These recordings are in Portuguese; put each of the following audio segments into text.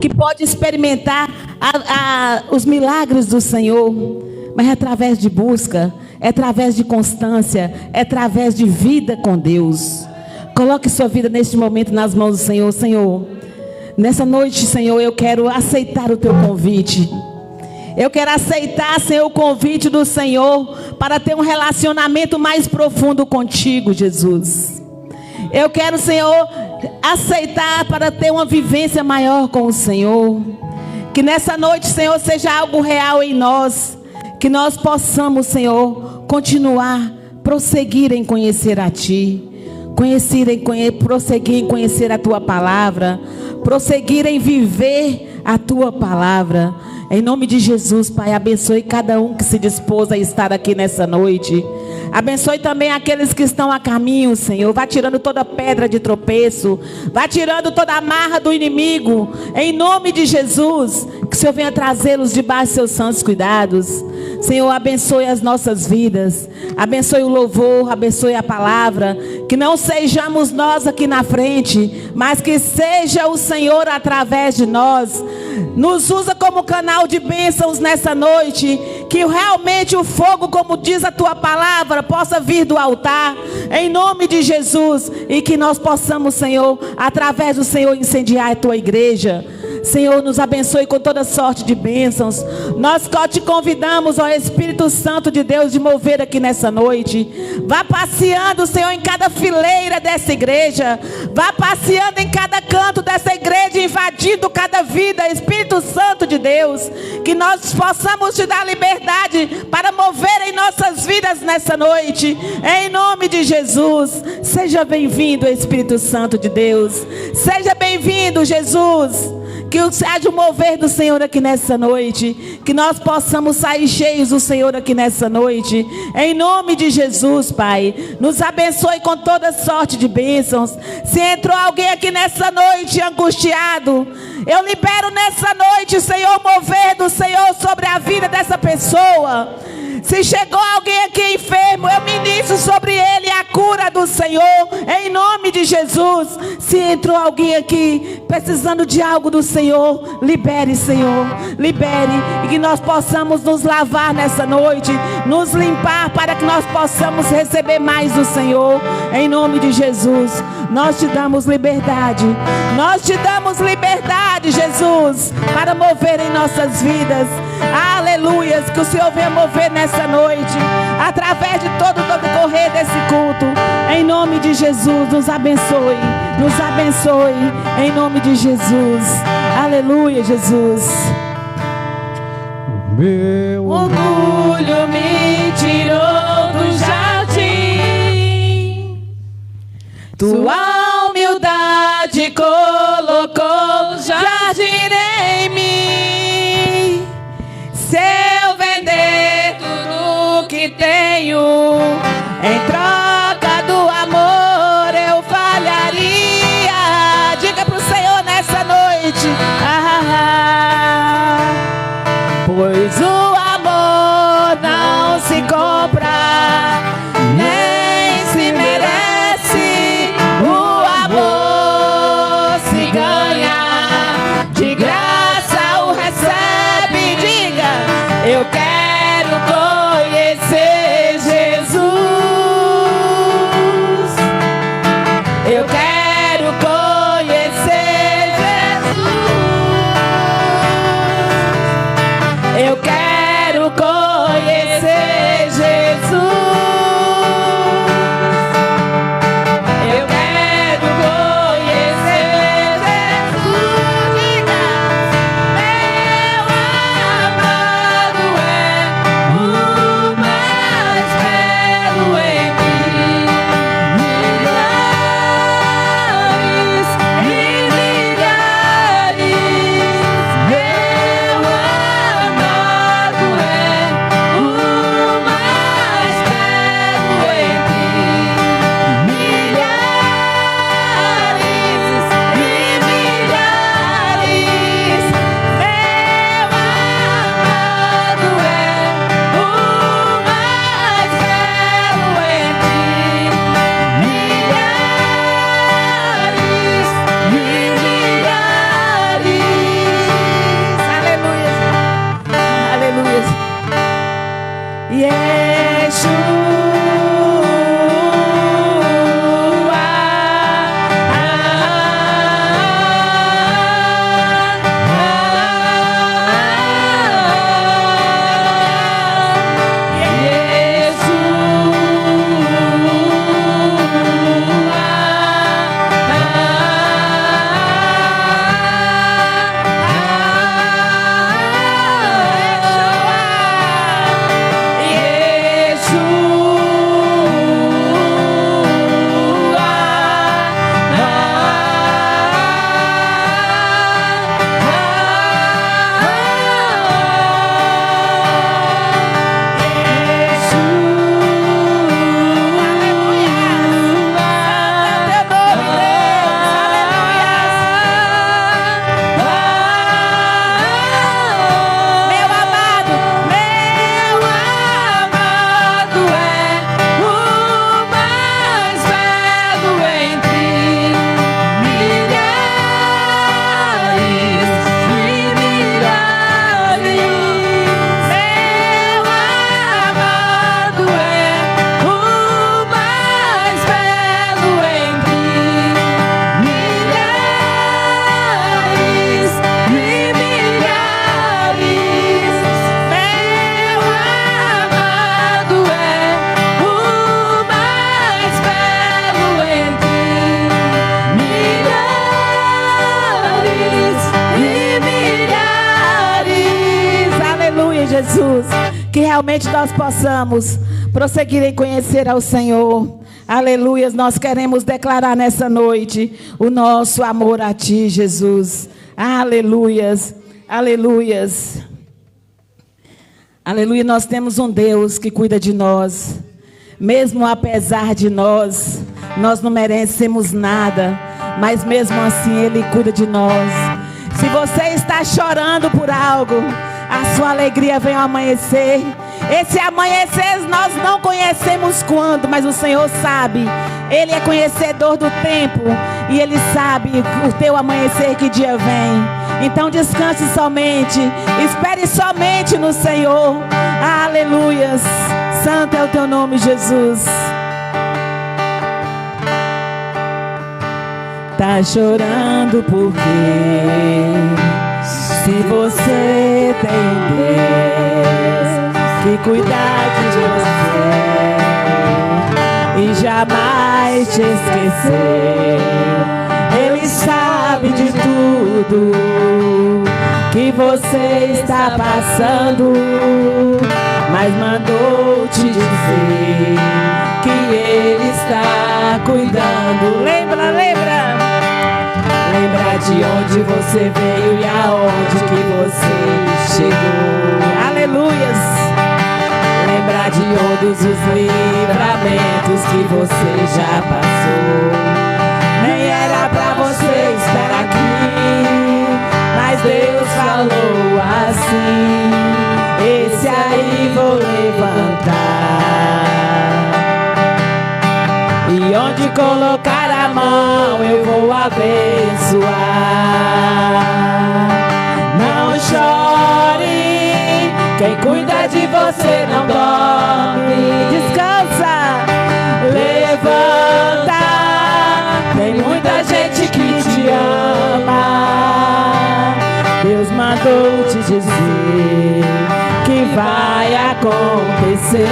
que pode experimentar os milagres do Senhor, mas é através de busca, é através de constância, é através de vida com Deus. Coloque sua vida neste momento nas mãos do Senhor. Senhor, nessa noite, Senhor, eu quero aceitar o teu convite. Eu quero aceitar, Senhor, o convite do Senhor para ter um relacionamento mais profundo contigo, Jesus. Eu quero, Senhor, aceitar para ter uma vivência maior com o Senhor. Que nessa noite, Senhor, seja algo real em nós. Que nós possamos, Senhor, continuar, prosseguir em conhecer a Ti. Prosseguir em conhecer a Tua palavra. Prosseguir em viver a Tua palavra. Em nome de Jesus, Pai, abençoe cada um que se dispôs a estar aqui nessa noite. Abençoe também aqueles que estão a caminho, Senhor. Vá tirando toda pedra de tropeço. Vá tirando toda amarra do inimigo. Em nome de Jesus, que o Senhor venha trazê-los debaixo de seus santos cuidados. Senhor, abençoe as nossas vidas. Abençoe o louvor, abençoe a palavra. Que não sejamos nós aqui na frente, mas que seja o Senhor através de nós. Nos usa como canal de bênçãos nessa noite. Que realmente o fogo, como diz a Tua palavra, possa vir do altar, em nome de Jesus. E que nós possamos, Senhor, através do Senhor, incendiar a Tua igreja. Senhor, nos abençoe com toda sorte de bênçãos. Nós te convidamos, ó Espírito Santo de Deus, de mover aqui nessa noite. Vá passeando, Senhor, em cada fileira dessa igreja. Vá passeando em cada canto dessa igreja, invadindo cada vida, Espírito Santo de Deus. Que nós possamos te dar liberdade para mover em nossas vidas nessa noite. Em nome de Jesus. Seja bem-vindo, Espírito Santo de Deus. Seja bem-vindo, Jesus. Que haja o mover do Senhor aqui nessa noite. Que nós possamos sair cheios do Senhor aqui nessa noite. Em nome de Jesus, Pai. Nos abençoe com toda sorte de bênçãos. Se entrou alguém aqui nessa noite angustiado, eu libero nessa noite, Senhor, mover do Senhor sobre a vida dessa pessoa. Se chegou alguém aqui enfermo, eu ministro sobre ele a cura do Senhor, em nome de Jesus. Se entrou alguém aqui precisando de algo do Senhor, libere, Senhor, libere. E que nós possamos nos lavar nessa noite, nos limpar, para que nós possamos receber mais do Senhor, em nome de Jesus. Nós te damos liberdade, nós te damos liberdade, Jesus, para mover em nossas vidas. Aleluias, que o Senhor venha mover nessa noite, através de todo o decorrer desse culto. Em nome de Jesus, nos abençoe, em nome de Jesus. Aleluia, Jesus. O meu orgulho me tirou do jardim, tua humildade colocou jardim em mim. Se eu vender tudo que tenho, em troca do amor eu falharia. Diga pro Senhor nessa noite, pois o amor não se compra, nem se merece. O amor se ganha, de graça o recebe. Diga, eu quero conhecer Jesus. Eu quero conhecer Jesus. Eu quero conhecer Jesus. Eu quero conhecer Jesus. Diga, meu amado é o mais belo em mim. Milhares e milhares, meu amado Jesus. Que realmente nós possamos prosseguir em conhecer ao Senhor. Aleluias, nós queremos declarar nessa noite o nosso amor a Ti, Jesus. Aleluias, aleluias. Aleluia, nós temos um Deus que cuida de nós. Mesmo apesar de nós não merecemos nada, mas mesmo assim Ele cuida de nós. Se você está chorando por algo, a sua alegria vem ao amanhecer. Esse amanhecer nós não conhecemos quando, mas o Senhor sabe. Ele é conhecedor do tempo e Ele sabe o teu amanhecer, que dia vem. Então descanse somente, espere somente no Senhor. Aleluias, santo é o teu nome, Jesus. Tá chorando porque se você tem Deus que cuidar de você e jamais te esquecer, Ele sabe de tudo que você está passando, mas mandou te dizer que Ele está cuidando. Lembra, lembra? Lembra de onde você veio e aonde que você chegou. Aleluias. Lembra de todos os livramentos que você já passou. Nem era pra você estar aqui, mas Deus falou assim: esse aí vou levantar, e onde colocar a mão eu vou abençoar. Não chore, quem cuida de você não dorme. Descansa, levanta, tem muita gente que te ama. Deus mandou te dizer que vai acontecer.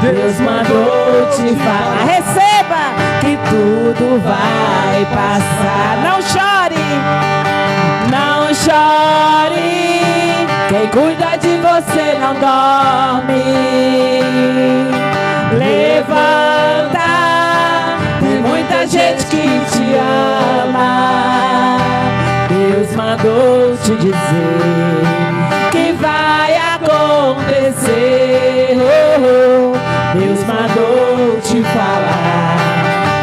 Deus mandou te falar, receba, que tudo vai passar. Não chore, não chore, quem cuida de você não dorme. Levanta, tem muita gente que te ama. Deus mandou te dizer que vai acontecer. Deus mandou te falar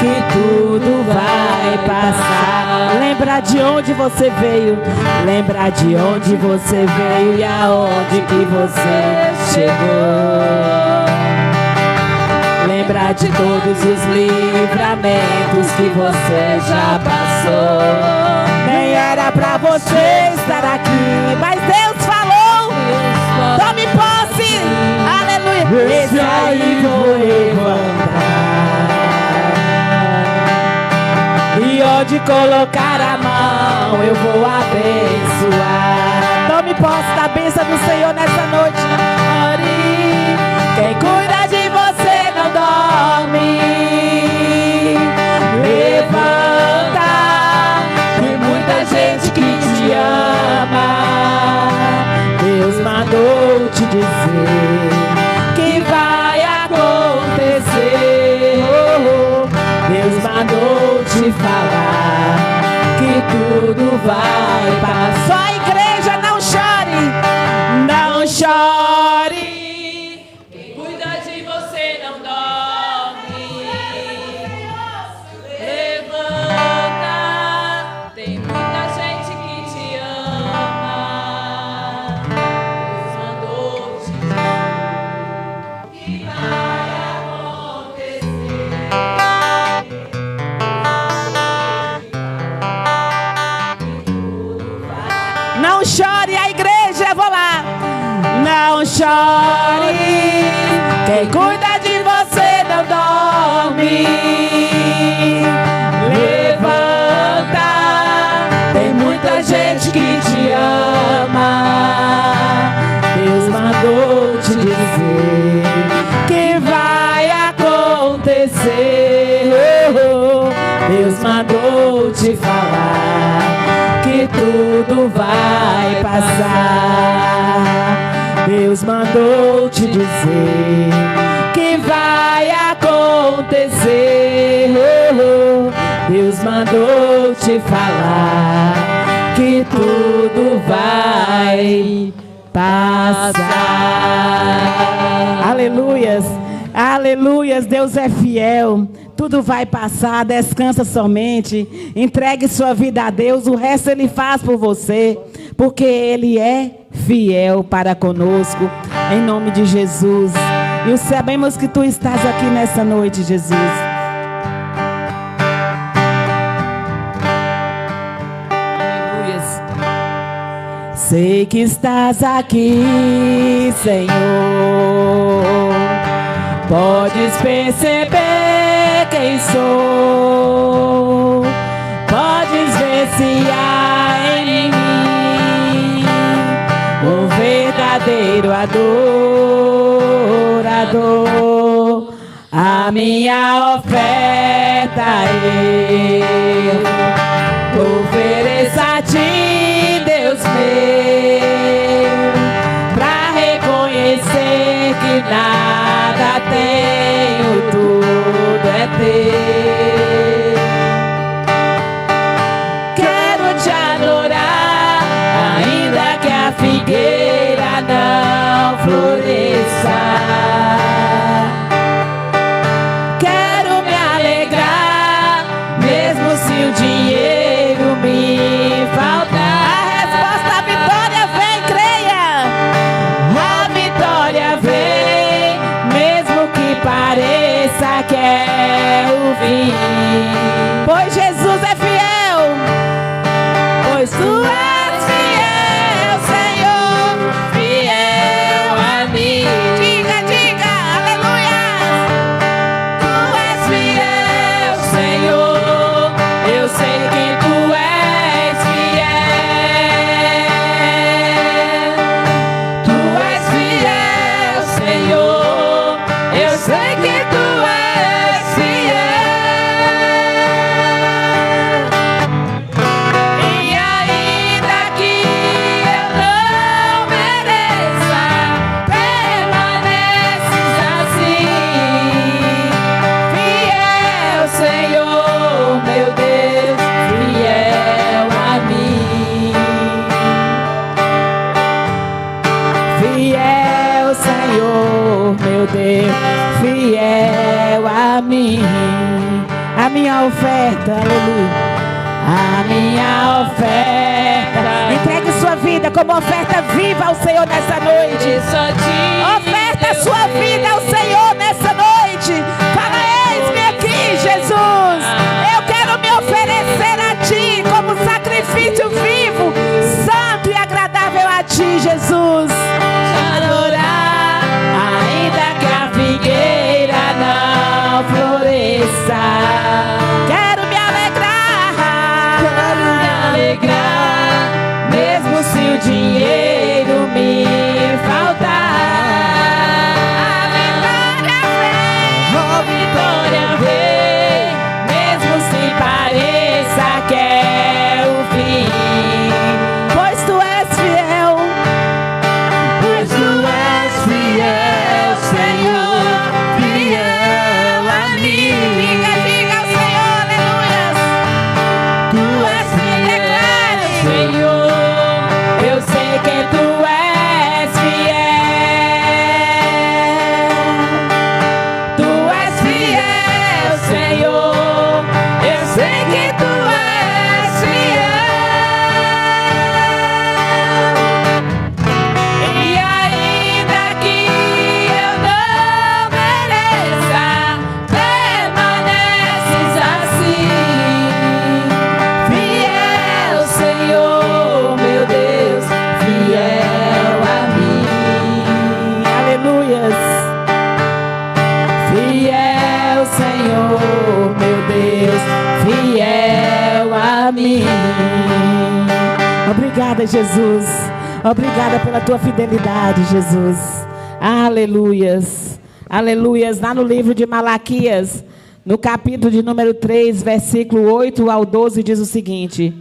que tudo vai passar. Lembra de onde você veio, lembra de onde você veio e aonde que você chegou. Lembra de todos os livramentos que você já passou. Nem era pra você estar aqui, mas Deus falou. Tome posse, aleluia. Esse aí vou levantar, e onde colocar a mão eu vou abençoar. Tome posse da bênção do Senhor nessa noite. Quem cuida de você não dorme. Levanta, tem muita gente que te ama. Deus mandou te dizer que vai acontecer. Deus mandou te falar que tudo vai passar. Só a igreja, não chore, não chore. Quem cuida de você não dorme. Levanta, tem muita gente que te ama. Deus mandou te dizer que vai acontecer. Não chore, a igreja, vou lá. Não chore, quem cuida de você não dorme. Levanta, tem muita gente que te ama. Deus mandou te dizer que vai acontecer. Deus mandou te falar que tudo vai passar. Deus mandou te dizer que vai acontecer. Deus mandou te falar que tudo vai passar. Aleluias, aleluias, Deus é fiel. Tudo vai passar, descansa somente. Entregue sua vida a Deus, o resto Ele faz por você, porque Ele é fiel para conosco, em nome de Jesus. E sabemos que Tu estás aqui nessa noite, Jesus. Aleluias. Sei que estás aqui, Senhor. Podes perceber quem sou. Podes ver se há em mim um verdadeiro adorador. A minha oferta eu ofereço a Ti, Deus meu, pra reconhecer que nada tenho, tudo é Teu. Quero Te adorar, ainda que a figueira não floresça. Quero me alegrar, mesmo se o dinheiro me faltar. A resposta à vitória vem, creia. A vitória vem, mesmo que pareça que é o fim. Pois Jesus é fiel, pois Tu és fiel, Senhor, fiel a mim. Diga, diga, aleluia. Tu és fiel, Senhor, eu sei que Tu és fiel. Tu és fiel, Senhor, eu sei que Tu és fiel. E ainda que eu não mereça, permaneces assim. Fiel, Senhor, meu Deus, fiel a mim. Fiel, Senhor, meu Deus, fiel a mim. A minha oferta, aleluia. A minha oferta. Entregue sua vida como oferta viva ao Senhor nessa noite. Oferta sua vida ao Senhor nessa noite. Fala, eis-me aqui, Jesus. Eu quero me oferecer a Ti como sacrifício vivo, santo e agradável a Ti, Jesus. Adorar, ainda que a figueira não floresça. Quero me alegrar, mesmo se o dinheiro me faltar. A vitória vem, mesmo se pareça que é o fim. Pois Tu és fiel, pois Tu és fiel, Senhor, fiel a mim. Diga, diga ao Senhor, aleluia. Tu és fiel, Senhor, eu sei que Tu és fiel. Tu és fiel, Senhor, eu sei que Tu és fiel. E ainda que eu não mereça, permaneces assim. Fiel, Senhor, meu Deus, fiel a mim. Aleluias. Fiel, Senhor, meu Deus, fiel a mim. Obrigada, Jesus. Obrigada pela Tua fidelidade, Jesus. Aleluias. Aleluias. Lá no livro de Malaquias, no capítulo de número 3, versículo 8 ao 12, diz o seguinte: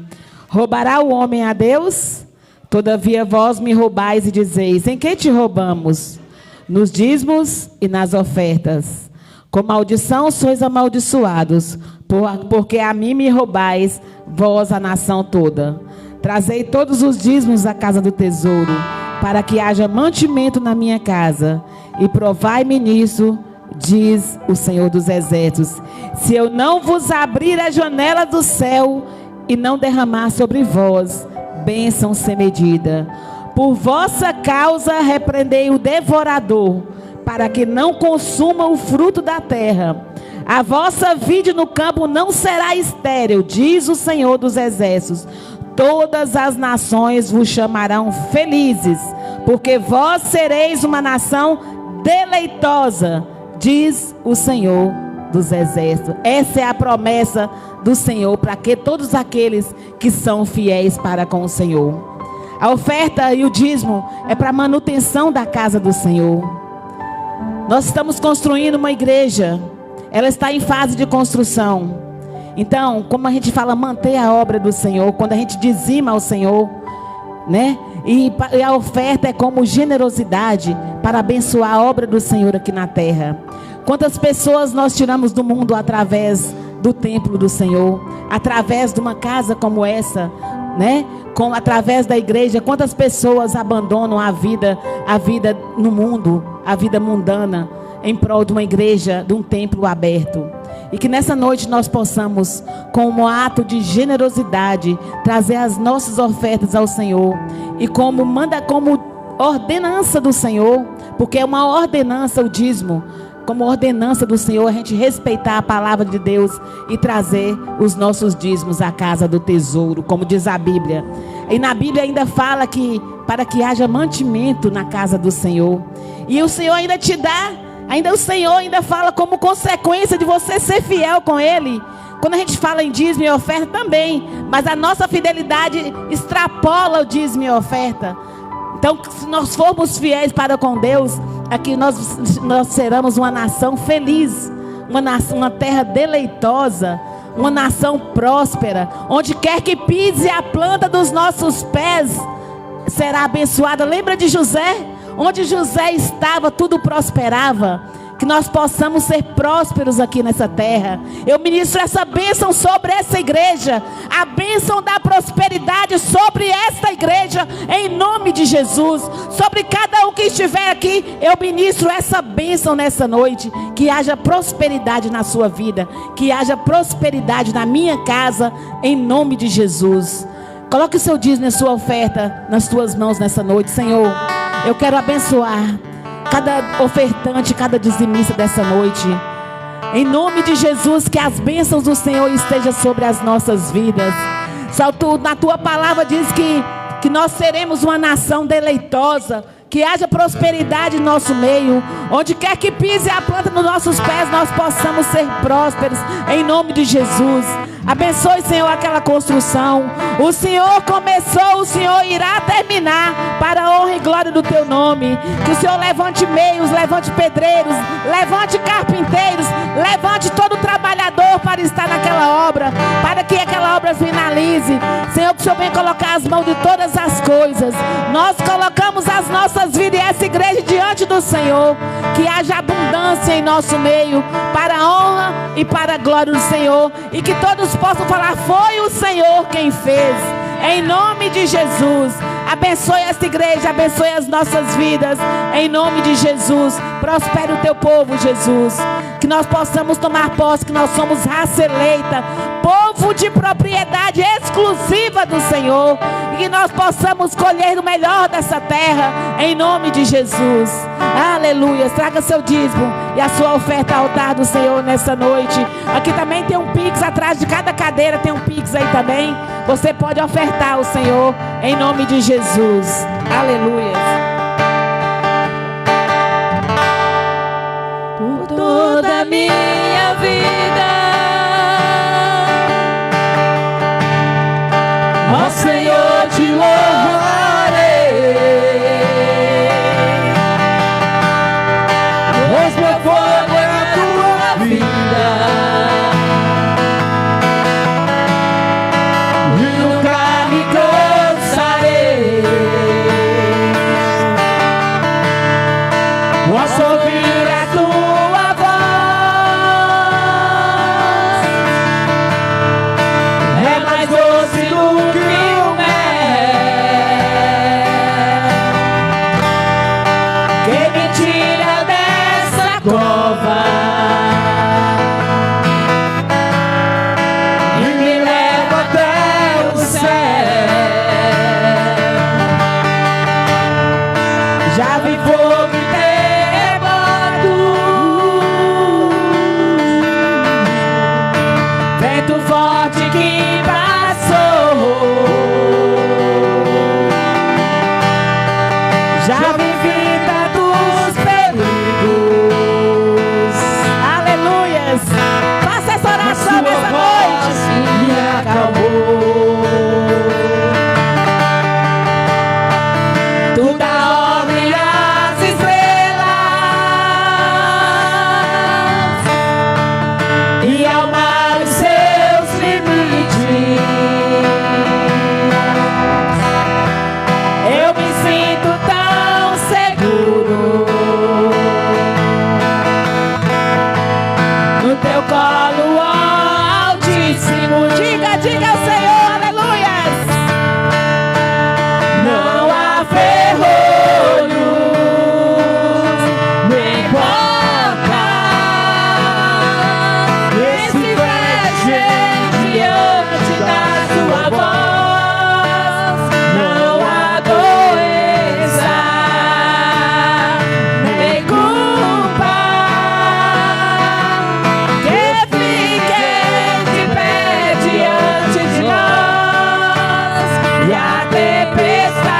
roubará o homem a Deus? Todavia vós me roubais e dizeis: em que te roubamos? Nos dízimos e nas ofertas. Com maldição sois amaldiçoados, porque a mim me roubais, vós a nação toda. Trazei todos os dízimos à casa do tesouro, para que haja mantimento na minha casa, e provai-me nisso, diz o Senhor dos Exércitos, se eu não vos abrir a janela do céu e não derramar sobre vós bênção sem medida. Por vossa causa repreendei o devorador, para que não consuma o fruto da terra. A vossa vide no campo não será estéril, diz o Senhor dos Exércitos. Todas as nações vos chamarão felizes, porque vós sereis uma nação deleitosa, diz o Senhor dos Exércitos. Essa é a promessa do Senhor para que todos aqueles que são fiéis para com o Senhor. A oferta e o dízimo é para a manutenção da casa do Senhor. Nós estamos construindo uma igreja, ela está em fase de construção. Então, como a gente fala, manter a obra do Senhor, quando a gente dizima ao Senhor, né? E a oferta é como generosidade para abençoar a obra do Senhor aqui na terra. Quantas pessoas nós tiramos do mundo através do templo do Senhor, através de uma casa como essa, né? Através da igreja, quantas pessoas abandonam a vida no mundo, a vida mundana, em prol de uma igreja, de um templo aberto. E que nessa noite nós possamos, como ato de generosidade, trazer as nossas ofertas ao Senhor. E como ordenança do Senhor, porque é uma ordenança o dízimo. Como ordenança do Senhor, a gente respeitar a palavra de Deus e trazer os nossos dízimos à casa do tesouro, como diz a Bíblia. E na Bíblia ainda fala que para que haja mantimento na casa do Senhor. E o Senhor ainda te dá, o Senhor ainda fala como consequência de você ser fiel com Ele. Quando a gente fala em dízimo e oferta também, mas a nossa fidelidade extrapola o dízimo e oferta. Então, se nós formos fiéis para com Deus, aqui nós seremos uma nação feliz, uma terra deleitosa, uma nação próspera. Onde quer que pise a planta dos nossos pés, será abençoada. Lembra de José? Onde José estava, tudo prosperava. Que nós possamos ser prósperos aqui nessa terra. Eu ministro essa bênção sobre essa igreja, a bênção da prosperidade sobre esta igreja, em nome de Jesus. Sobre cada um que estiver aqui, eu ministro essa bênção nessa noite. Que haja prosperidade na sua vida, que haja prosperidade na minha casa, em nome de Jesus. Coloque o seu dízimo e a sua oferta nas tuas mãos nessa noite. Senhor, eu quero abençoar cada ofertante, cada dizimista dessa noite. Em nome de Jesus, que as bênçãos do Senhor estejam sobre as nossas vidas. Na tua palavra diz que nós seremos uma nação deleitosa. Que haja prosperidade em nosso meio. Onde quer que pise a planta nos nossos pés, nós possamos ser prósperos, em nome de Jesus. Abençoe, Senhor, aquela construção. O Senhor começou, o Senhor irá terminar, para a honra e glória do teu nome. Que o Senhor levante meios, levante pedreiros, levante carpinteiros, levante todo trabalhador para estar naquela obra, para que aquela obra finalize. Senhor, que o Senhor venha colocar as mãos de todas as coisas. Nós colocamos as nossas vidas e essa igreja diante do Senhor. Que haja abundância em nosso meio, para a honra e para a glória do Senhor. E que todos possam falar: foi o Senhor quem fez. Em nome de Jesus. Abençoe esta igreja, abençoe as nossas vidas, em nome de Jesus. Prospere o teu povo, Jesus. Que nós possamos tomar posse, que nós somos raça eleita, povo de propriedade exclusiva do Senhor. E que nós possamos colher o melhor dessa terra, em nome de Jesus. Aleluia. Traga seu dízimo e a sua oferta ao altar do Senhor nessa noite. Aqui também tem um Pix, atrás de cada cadeira tem um Pix aí também. Você pode ofertar ao Senhor, em nome de Jesus. Aleluia. Por toda a minha vida, ó Senhor, te louvarei, pois meu fogo é a tua vida, e nunca me cansarei Já vivi tantos perigos. Aleluias. Faça essa oração nessa noite. Me acalmou. Toda obra e as estrelas e ao mar os seus limites. Eu me sinto tão seguro no teu colo, ó Altíssimo. Diga, diga ao Senhor, aleluias. Não há ferrolhos, nem portas que se fechem diante da tua voz. Não há doença, nem culpa que fiquem de pé diante de nós. E a tempestade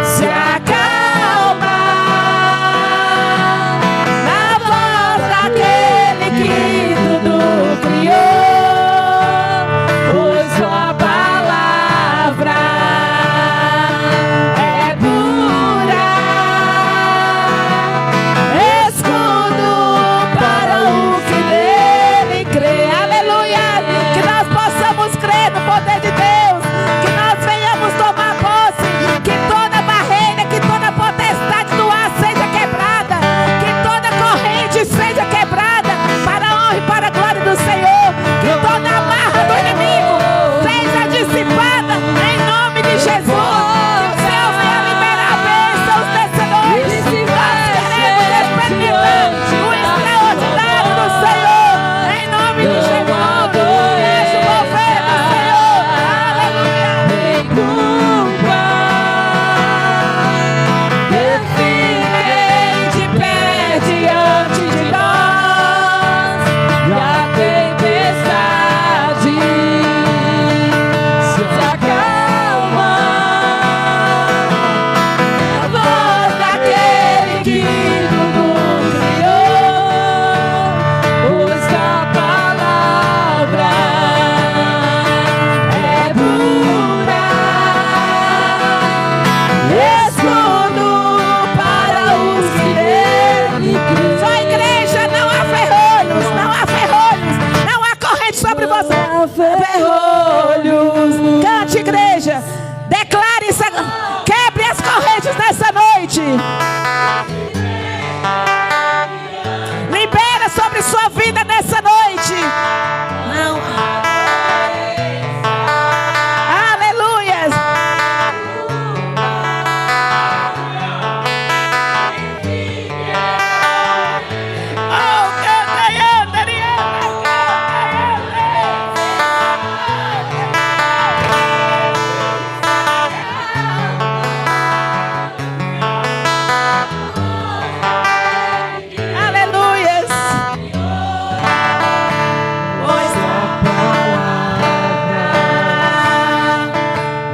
se acalma na voz daquele que tudo criou, pois sua palavra é pura, escudo para o que nele crê. Aleluia! Que nós possamos crer no poder de Deus, que nós venhamos tomar posse, que toda barreira, que toda potestade do ar seja quebrada, que toda corrente seja quebrada, para a honra e para a glória do Senhor, que toda amarra do inimigo seja dissipada, em nome de Jesus. Que o Senhor venha liberar bênçãos nessa noite. Nós queremos experimentar o extraordinário do Senhor, em nome de Jesus. Deixa o mover do Senhor. Aleluia. Nem culpa que Fiquem de pé diante de nós, e a tempestade se acalma na voz daquele que tudo criou, pois a palavra é pura, escudo para os que nele crêem. Só igreja, não há ferrolhos, não há ferrolhos, não há corrente sobre você. Ferrolhos. Cante, igreja, declare isso, quebre as correntes nessa noite. Libera sobre sua vida nessa noite. Não. Aleluias. Oh, canta, anda, aleluias. Pois a palavra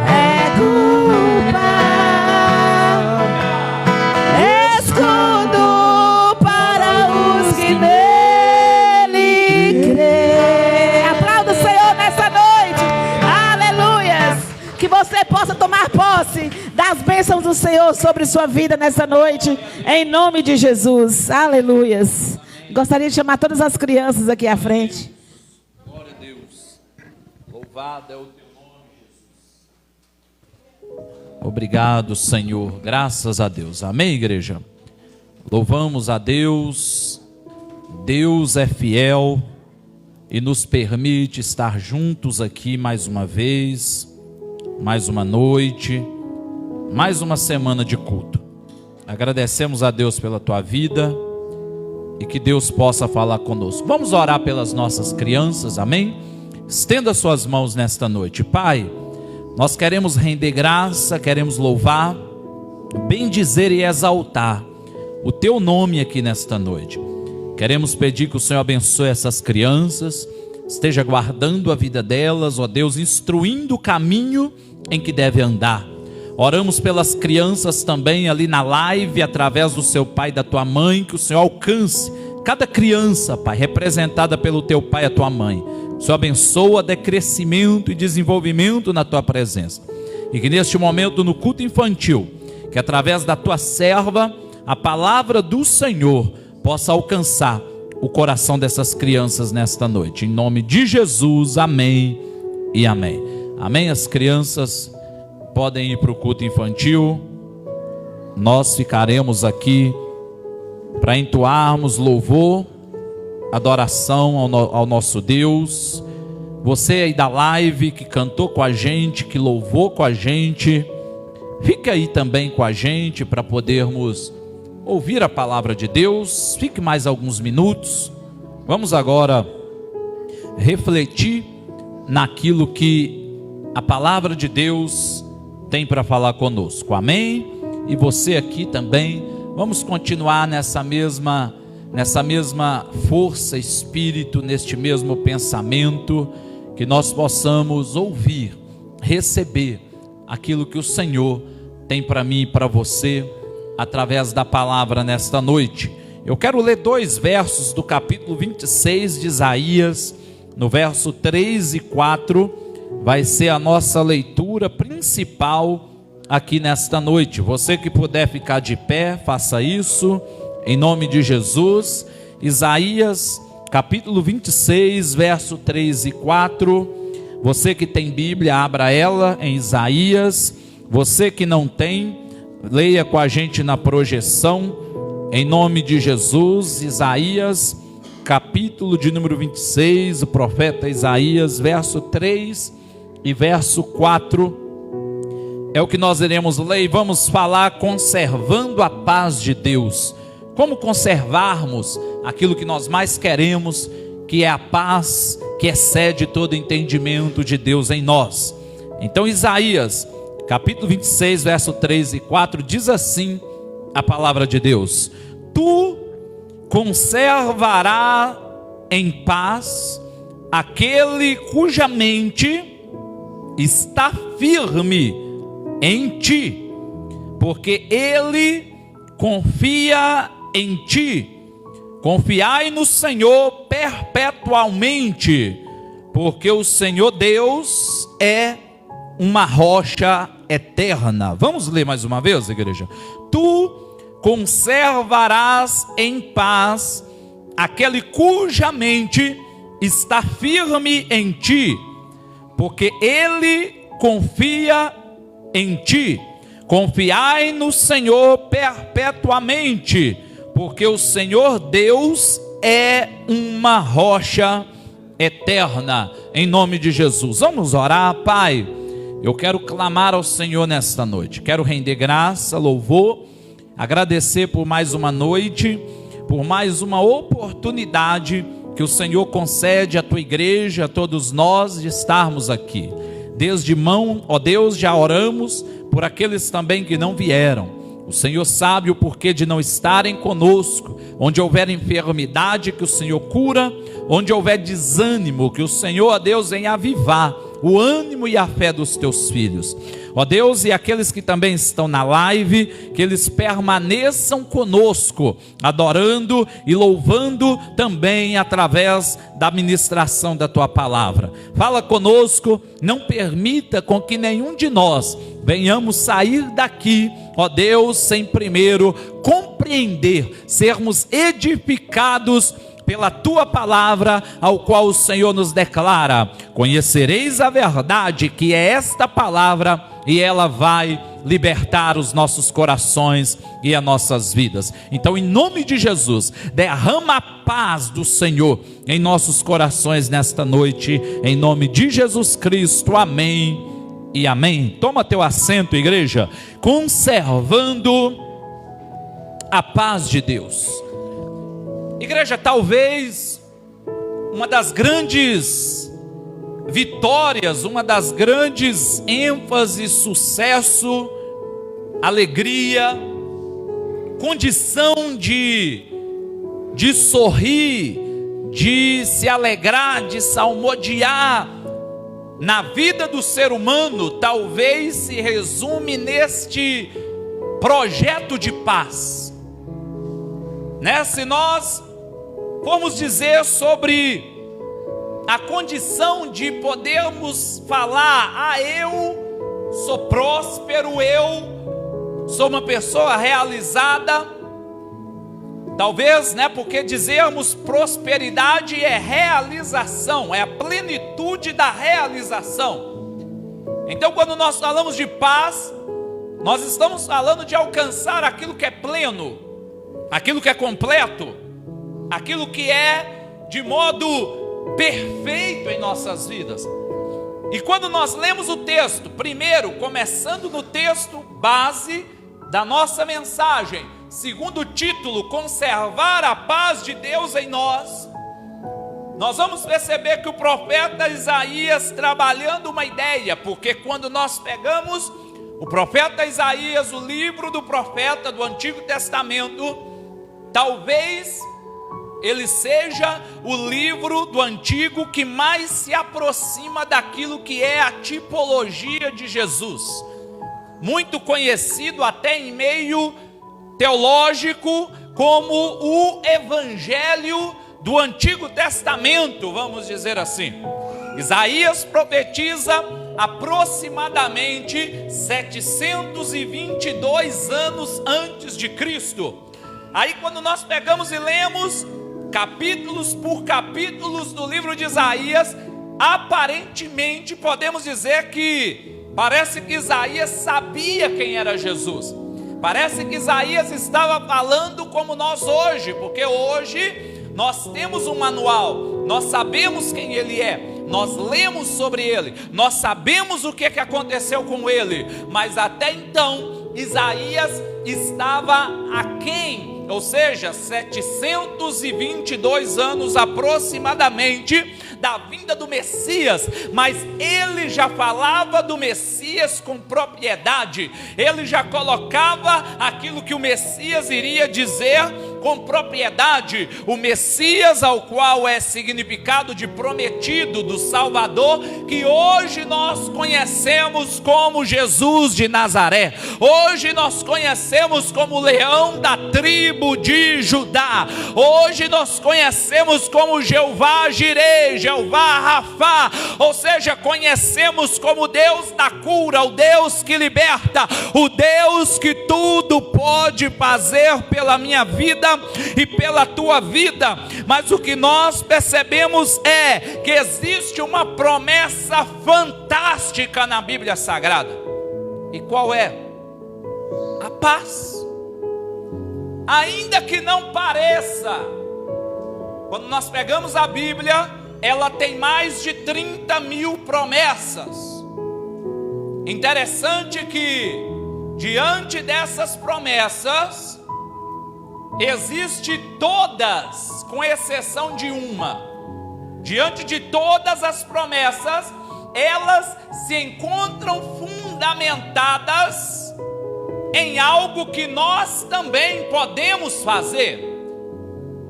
é culpa, escudo para os que nele crêem. Aplauda o Senhor nessa noite. Aleluias. Que você possa tomar posse das bênçãos do Senhor sobre sua vida nessa noite, em nome de Jesus. Aleluias. Gostaria de chamar todas as crianças aqui à frente. Glória a Deus. Louvado é o teu nome, Jesus. Obrigado, Senhor. Graças a Deus. Amém, igreja? Louvamos a Deus. Deus é fiel e nos permite estar juntos aqui mais uma vez, mais uma noite, mais uma semana de culto. Agradecemos a Deus pela tua vida e que Deus possa falar conosco. Vamos orar pelas nossas crianças, amém? Estenda suas mãos nesta noite. Pai, nós queremos render graça, queremos louvar, bendizer e exaltar o teu nome aqui nesta noite. Queremos pedir que o Senhor abençoe essas crianças, esteja guardando a vida delas, ó Deus, instruindo o caminho em que deve andar. Oramos pelas crianças também ali na live, através do seu pai e da tua mãe, que o Senhor alcance cada criança, Pai, representada pelo teu pai e a tua mãe. O Senhor abençoa, dê crescimento e desenvolvimento na tua presença. E que neste momento no culto infantil, que através da tua serva, a palavra do Senhor possa alcançar o coração dessas crianças nesta noite. Em nome de Jesus, amém e amém. Amém. As crianças podem ir para o culto infantil. Nós ficaremos aqui para entoarmos louvor, adoração ao nosso Deus. Você aí da live que cantou com a gente, que louvou com a gente, fique aí também com a gente para podermos ouvir a palavra de Deus. Fique mais alguns minutos. Vamos agora refletir naquilo que a palavra de Deus tem para falar conosco. Amém? E você aqui também, vamos continuar nessa mesma força, espírito, neste mesmo pensamento, que nós possamos ouvir, receber aquilo que o Senhor tem para mim e para você, através da palavra nesta noite. Eu quero ler 2 versos do capítulo 26 de Isaías, no verso 3 e 4, vai ser a nossa leitura principal aqui nesta noite. Você que puder ficar de pé, faça isso, em nome de Jesus. Isaías, capítulo 26, verso 3 e 4. Você que tem Bíblia, abra ela em Isaías. Você que não tem, leia com a gente na projeção, em nome de Jesus. Isaías, capítulo de número 26, o profeta Isaías, verso 3 e verso 4, é o que nós iremos ler, e vamos falar conservando a paz de Deus. Como conservarmos aquilo que nós mais queremos, que é a paz que excede todo entendimento de Deus em nós. Então Isaías, capítulo 26, verso 3 e 4, diz assim a palavra de Deus: Tu conservarás em paz aquele cuja mente está firme em ti, porque ele confia em ti. Confiai no Senhor perpetuamente, porque o Senhor Deus é uma rocha eterna. Vamos ler mais uma vez, igreja? Tu conservarás em paz aquele cuja mente está firme em ti, porque ele confia em ti. Confiai no Senhor perpetuamente, porque o Senhor Deus é uma rocha eterna. Em nome de Jesus, vamos orar. Pai, eu quero clamar ao Senhor nesta noite, quero render graça, louvor, agradecer por mais uma noite, por mais uma oportunidade que o Senhor concede à tua igreja, a todos nós, de estarmos aqui. Desde mão, ó Deus, já oramos por aqueles também que não vieram. O Senhor sabe o porquê de não estarem conosco. Onde houver enfermidade, que o Senhor cura. Onde houver desânimo, que o Senhor, ó Deus, venha avivar o ânimo e a fé dos teus filhos. Ó Deus, e aqueles que também estão na live, que eles permaneçam conosco, adorando e louvando também através da ministração da tua palavra. Fala conosco, não permita com que nenhum de nós venhamos sair daqui, ó Deus, sem primeiro compreender, sermos edificados pela tua palavra, ao qual o Senhor nos declara: conhecereis a verdade, que é esta palavra, e ela vai libertar os nossos corações e as nossas vidas. Então, em nome de Jesus, derrama a paz do Senhor em nossos corações nesta noite, em nome de Jesus Cristo, amém e amém. Toma teu assento, igreja. Conservando a paz de Deus. Igreja, talvez uma das grandes vitórias, uma das grandes ênfases, sucesso, alegria, condição de sorrir, de se alegrar, de salmodiar, na vida do ser humano talvez se resume neste projeto de paz, né? Se nós formos dizer sobre a condição de podermos falar, eu sou próspero, eu sou uma pessoa realizada, talvez, né, porque dizermos prosperidade é realização, é a plenitude da realização. Então, quando nós falamos de paz, nós estamos falando de alcançar aquilo que é pleno, aquilo que é completo, aquilo que é de modo perfeito em nossas vidas. E quando nós lemos o texto, primeiro, começando no texto base da nossa mensagem, segundo o título, conservar a paz de Deus em nós, nós vamos perceber que o profeta Isaías trabalhando uma ideia, porque quando nós pegamos o profeta Isaías, o livro do profeta do Antigo Testamento, talvez ele seja o livro do Antigo que mais se aproxima daquilo que é a tipologia de Jesus, muito conhecido até em meio teológico como o Evangelho do Antigo Testamento, vamos dizer assim. Isaías profetiza aproximadamente 722 anos antes de Cristo. Aí quando nós pegamos e lemos capítulos por capítulos do livro de Isaías, aparentemente podemos dizer que parece que Isaías sabia quem era Jesus. Parece que Isaías estava falando como nós hoje, porque hoje nós temos um manual, nós sabemos quem ele é, nós lemos sobre ele, nós sabemos o que aconteceu com ele, mas até então Isaías estava aquém, ou seja, 722 anos aproximadamente da vinda do Messias, mas ele já falava do Messias com propriedade, ele já colocava aquilo que o Messias iria dizer com propriedade, o Messias ao qual é significado de prometido, do Salvador, que hoje nós conhecemos como Jesus de Nazaré, hoje nós conhecemos como Leão da tribo de Judá, hoje nós conhecemos como Jeová Jireh, Jeová Rafá, ou seja, conhecemos como Deus da cura, o Deus que liberta, o Deus que tudo pode fazer pela minha vida e pela tua vida. Mas o que nós percebemos é que existe uma promessa fantástica na Bíblia Sagrada. E qual é? A paz. Ainda que não pareça, quando nós pegamos a Bíblia, ela tem mais de 30 mil promessas. Interessante que diante dessas promessas, existe todas, com exceção de uma, diante de todas as promessas, elas se encontram fundamentadas em algo que nós também podemos fazer.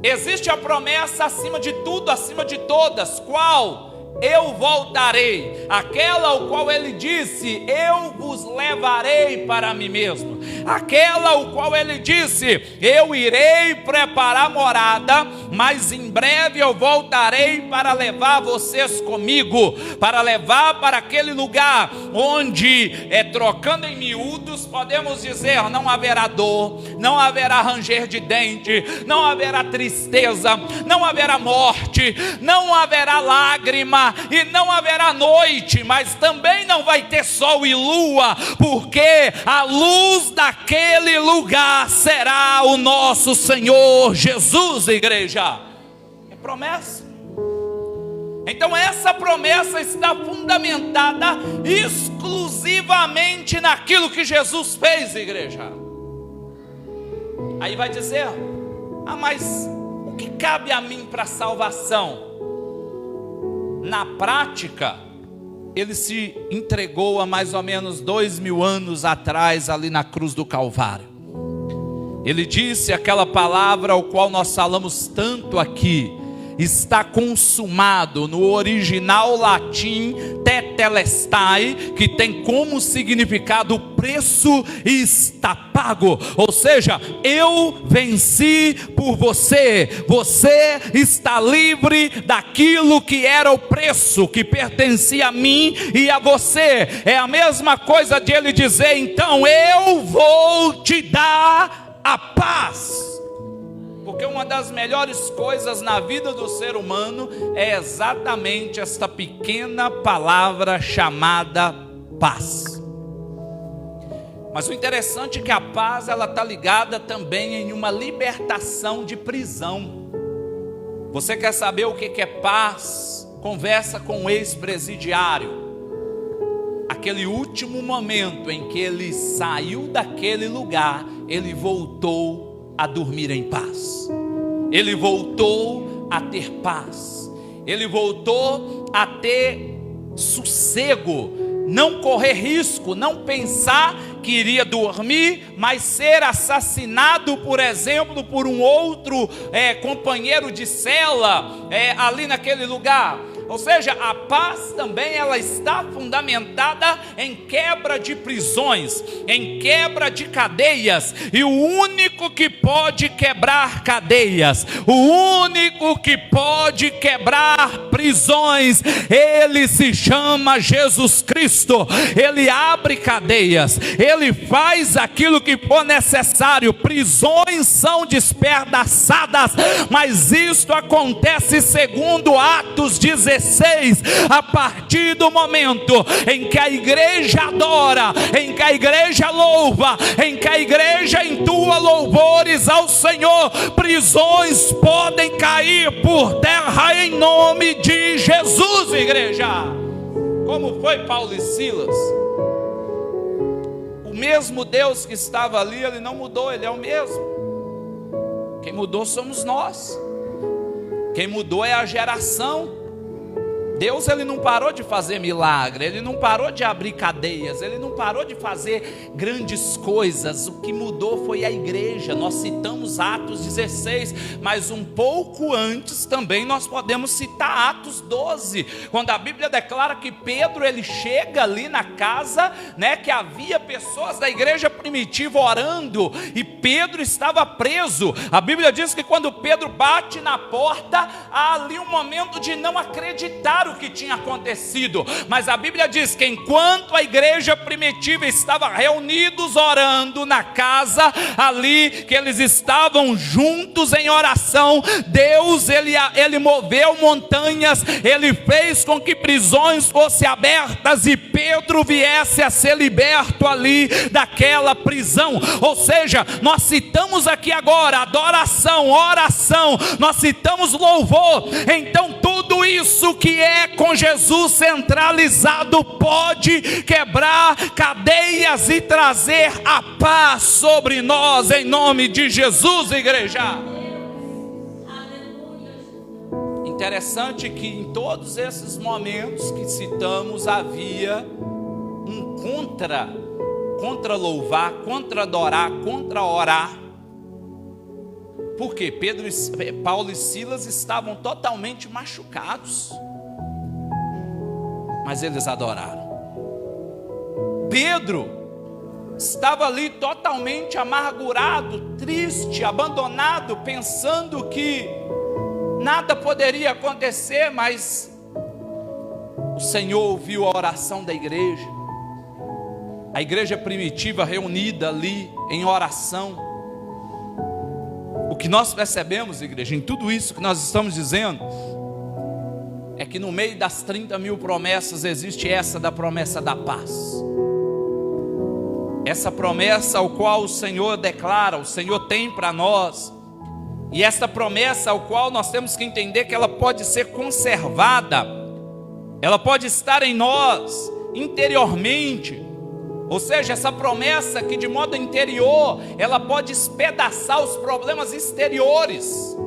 Existe a promessa acima de tudo, acima de todas, qual? Eu voltarei, aquela ao qual ele disse, eu vos levarei para mim mesmo, aquela ao qual ele disse, eu irei preparar morada, mas em breve eu voltarei para levar vocês comigo, para levar para aquele lugar onde, trocando em miúdos, podemos dizer, não haverá dor, não haverá ranger de dente, não haverá tristeza, não haverá morte, não haverá lágrima, e não haverá noite, mas também não vai ter sol e lua, porque a luz daquele lugar será o nosso Senhor Jesus, igreja. É promessa. Então essa promessa está fundamentada exclusivamente naquilo que Jesus fez, igreja. Aí vai dizer, mas o que cabe a mim para salvação? Na prática, ele se entregou há mais ou menos 2000 anos atrás, ali na cruz do Calvário. Ele disse aquela palavra ao qual nós falamos tanto aqui, está consumado, no original latim tetelestai, que tem como significado o preço está pago. Ou seja, eu venci por você, você está livre daquilo que era o preço, que pertencia a mim e a você. É a mesma coisa de ele dizer, então eu vou te dar a paz. Porque uma das melhores coisas na vida do ser humano é exatamente esta pequena palavra chamada paz. Mas o interessante é que a paz, ela está ligada também em uma libertação de prisão. Você quer saber o que é paz? Conversa com um ex-presidiário. Aquele último momento em que ele saiu daquele lugar, ele voltou a dormir em paz, ele voltou a ter paz, ele voltou a ter sossego, não correr risco, não pensar que iria dormir, mas ser assassinado, por exemplo, por um outro companheiro de cela ali naquele lugar. Ou seja, a paz também ela está fundamentada em quebra de prisões, em quebra de cadeias. E o único que pode quebrar cadeias, o único que pode quebrar prisões, ele se chama Jesus Cristo. Ele abre cadeias, ele faz aquilo que for necessário. Prisões são despedaçadas, mas isto acontece segundo Atos 16, a partir do momento em que a igreja adora, em que a igreja louva, em que a igreja entoa louvores ao Senhor, prisões podem cair por terra em nome de Jesus, igreja. Como foi Paulo e Silas? O mesmo Deus que estava ali, ele não mudou, ele é o mesmo. Quem mudou somos nós. Quem mudou é a geração. Deus, ele não parou de fazer milagre, ele não parou de abrir cadeias, ele não parou de fazer grandes coisas. O que mudou foi a igreja. Nós citamos Atos 16, mas um pouco antes também nós podemos citar Atos 12, quando a Bíblia declara que Pedro, ele chega ali na casa, que havia pessoas da igreja primitiva orando, e Pedro estava preso. A Bíblia diz que quando Pedro bate na porta, há ali um momento de não acreditar o que tinha acontecido, mas a Bíblia diz que enquanto a igreja primitiva estava reunidos orando na casa ali, que eles estavam juntos em oração, Deus ele moveu montanhas, ele fez com que prisões fossem abertas e Pedro viesse a ser liberto ali daquela prisão. Ou seja, nós citamos aqui agora adoração, oração, nós citamos louvor. Então tudo isso que é com Jesus centralizado pode quebrar cadeias e trazer a paz sobre nós, em nome de Jesus, igreja. Interessante que em todos esses momentos que citamos havia um contra louvar, contra adorar, contra orar. Porque Paulo e Silas estavam totalmente machucados, mas eles adoraram. Pedro estava ali totalmente amargurado, triste, abandonado, pensando que nada poderia acontecer, mas o Senhor ouviu a oração da igreja, a igreja primitiva reunida ali em oração. O que nós percebemos, igreja, em tudo isso que nós estamos dizendo, é que no meio das 30 mil promessas existe essa da promessa da paz. Essa promessa ao qual o Senhor declara, o Senhor tem para nós. E essa promessa ao qual nós temos que entender que ela pode ser conservada, ela pode estar em nós interiormente. Ou seja, essa promessa que de modo interior, ela pode espedaçar os problemas exteriores.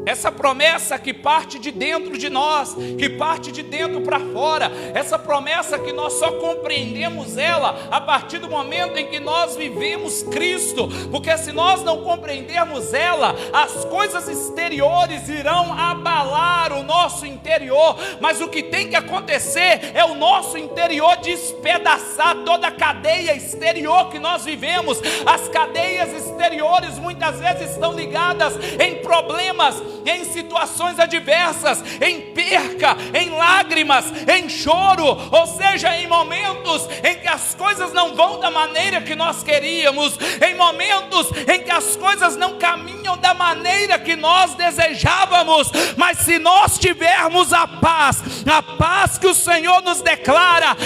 Essa promessa que parte de dentro de nós, que parte de dentro para fora, essa promessa que nós só compreendemos ela a partir do momento em que nós vivemos Cristo, porque se nós não compreendermos ela, as coisas exteriores irão abalar o nosso interior, mas o que tem que acontecer é o nosso interior despedaçar toda a cadeia exterior que nós vivemos. As cadeias exteriores muitas vezes estão ligadas em problemas, em situações adversas, em perca, em lágrimas, em choro, ou seja, em momentos em que as coisas não vão da maneira que nós queríamos, em momentos em que as coisas não caminham da maneira que nós desejávamos. Mas se nós tivermos a paz que o Senhor nos declara: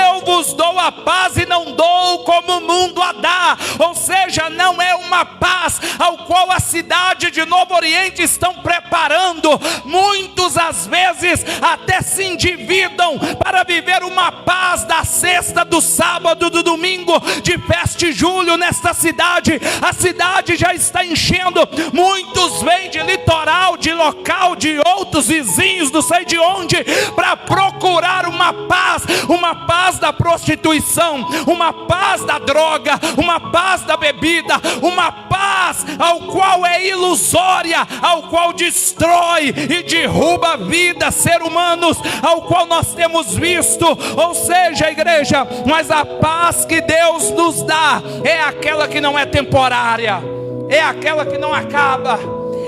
eu vos dou a paz e não dou como o mundo a dá, ou seja, não é uma paz ao qual a cidade de Novo Oriente estão preparando. Muitos às vezes até se endividam para viver uma paz da sexta, do sábado, do domingo, de festa de julho nesta cidade. A cidade já está enchendo, muitos vêm de litoral, de local, de outros vizinhos, não sei de onde, para procurar uma paz da prostituição, uma paz da droga, uma paz da bebida, uma paz ao qual é ilusória, ao qual destrói e derruba vidas, seres humanos, ao qual nós temos visto. Ou seja, igreja, mas a paz que Deus nos dá é aquela que não é temporária, é aquela que não acaba,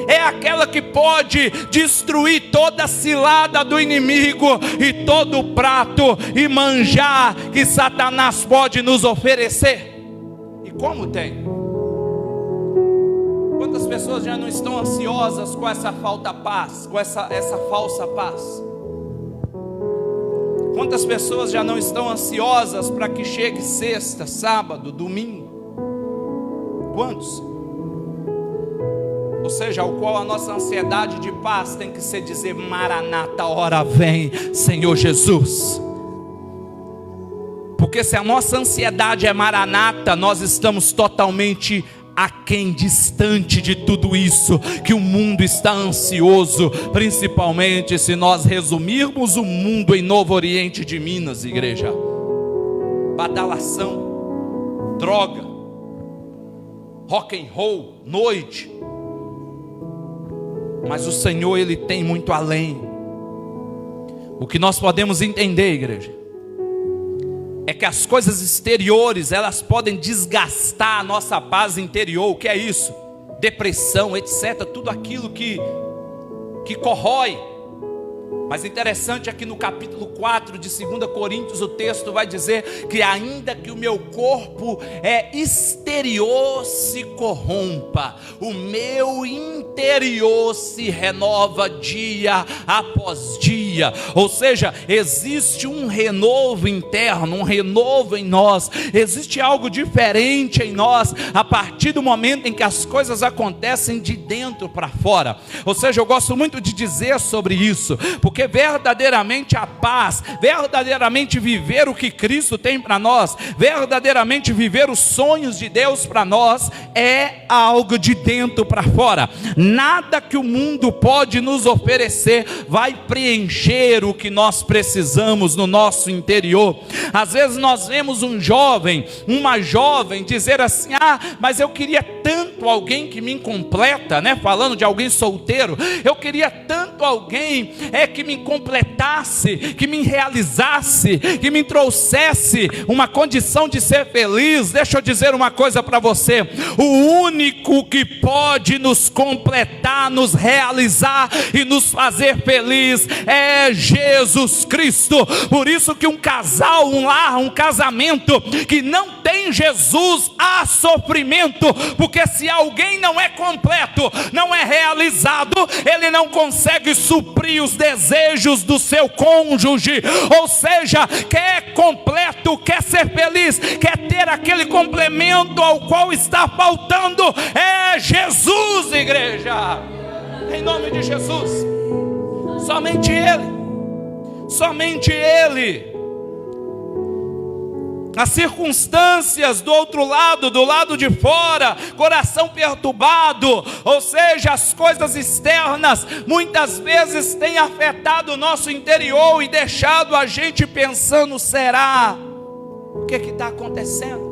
é aquela que pode destruir toda a cilada do inimigo e todo o prato e manjar que Satanás pode nos oferecer. E como tem? Quantas pessoas já não estão ansiosas com essa falta de paz, com essa falsa paz? Quantas pessoas já não estão ansiosas para que chegue sexta, sábado, domingo? Quantos? Ou seja, ao qual a nossa ansiedade de paz tem que ser dizer: Maranata, hora vem, Senhor Jesus. Porque se a nossa ansiedade é Maranata, nós estamos totalmente aquém, distante de tudo isso que o mundo está ansioso, principalmente se nós resumirmos o mundo em Novo Oriente de Minas, igreja. Badalação, droga, rock and roll, noite. Mas o Senhor, Ele tem muito além. O que nós podemos entender, igreja, é que as coisas exteriores, elas podem desgastar a nossa paz interior. O que é isso? Depressão, etc. Tudo aquilo que corrói. Mas interessante é que no capítulo 4 de 2 Coríntios, o texto vai dizer que ainda que o meu corpo exterior se corrompa, o meu interior se renova dia após dia. Ou seja, existe um renovo interno, um renovo em nós, existe algo diferente em nós a partir do momento em que as coisas acontecem de dentro para fora. Ou seja, eu gosto muito de dizer sobre isso, porque verdadeiramente a paz, verdadeiramente viver o que Cristo tem para nós, verdadeiramente viver os sonhos de Deus para nós, é algo de dentro para fora. Nada que o mundo pode nos oferecer vai preencher o que nós precisamos no nosso interior. Às vezes nós vemos um jovem, uma jovem dizer assim: mas eu queria tanto alguém que me completa, né? Falando de alguém solteiro, eu queria tanto alguém que me completasse, que me realizasse, que me trouxesse uma condição de ser feliz. Deixa eu dizer uma coisa para você: o único que pode nos completar, nos realizar e nos fazer feliz é Jesus Cristo. Por isso que um casal, um lar, um casamento que não tem Jesus, há sofrimento, porque se alguém não é completo, não é realizado, ele não consegue suprir os desejos do seu cônjuge. Ou seja, quer completo, quer ser feliz, quer ter aquele complemento ao qual está faltando, é Jesus, igreja, em nome de Jesus. Somente Ele, somente Ele. as circunstâncias do outro lado, do lado de fora, coração perturbado, ou seja, as coisas externas, muitas vezes têm afetado o nosso interior e deixado a gente pensando, será? O que está acontecendo?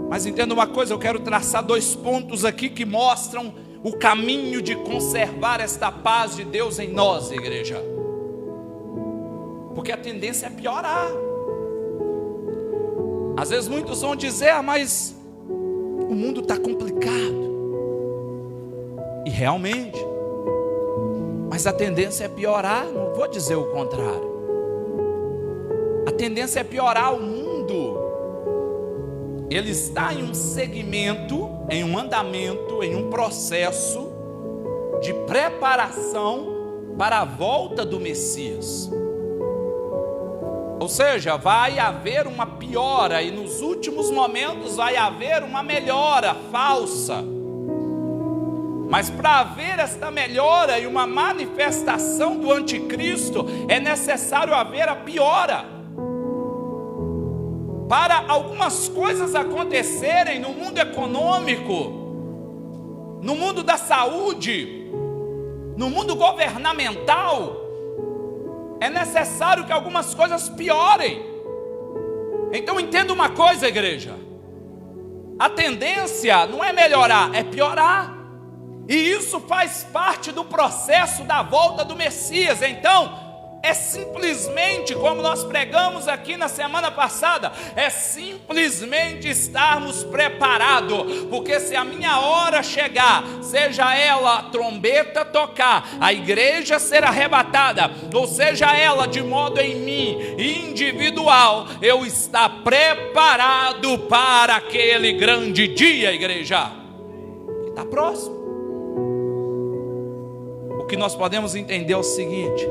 Mas entenda uma coisa, eu quero traçar 2 pontos aqui que mostram o caminho de conservar esta paz de Deus em nós, igreja. Porque a tendência é piorar. Às vezes muitos vão dizer, mas o mundo está complicado. E realmente, mas a tendência é piorar, não vou dizer o contrário. A tendência é piorar. O mundo, ele está em um segmento, em um andamento, em um processo de preparação para a volta do Messias. Ou seja, vai haver uma piora e nos últimos momentos vai haver uma melhora falsa. Mas para haver esta melhora e uma manifestação do anticristo, é necessário haver a piora. Para algumas coisas acontecerem no mundo econômico, no mundo da saúde, no mundo governamental, é necessário que algumas coisas piorem. Então entenda uma coisa, igreja: a tendência não é melhorar, é piorar. E isso faz parte do processo da volta do Messias. Então, é simplesmente, como nós pregamos aqui na semana passada, é simplesmente estarmos preparados, porque se a minha hora chegar, seja ela a trombeta tocar, a igreja ser arrebatada, ou seja ela de modo em mim, individual, eu estar preparado para aquele grande dia, igreja, que está próximo. O que nós podemos entender é o seguinte: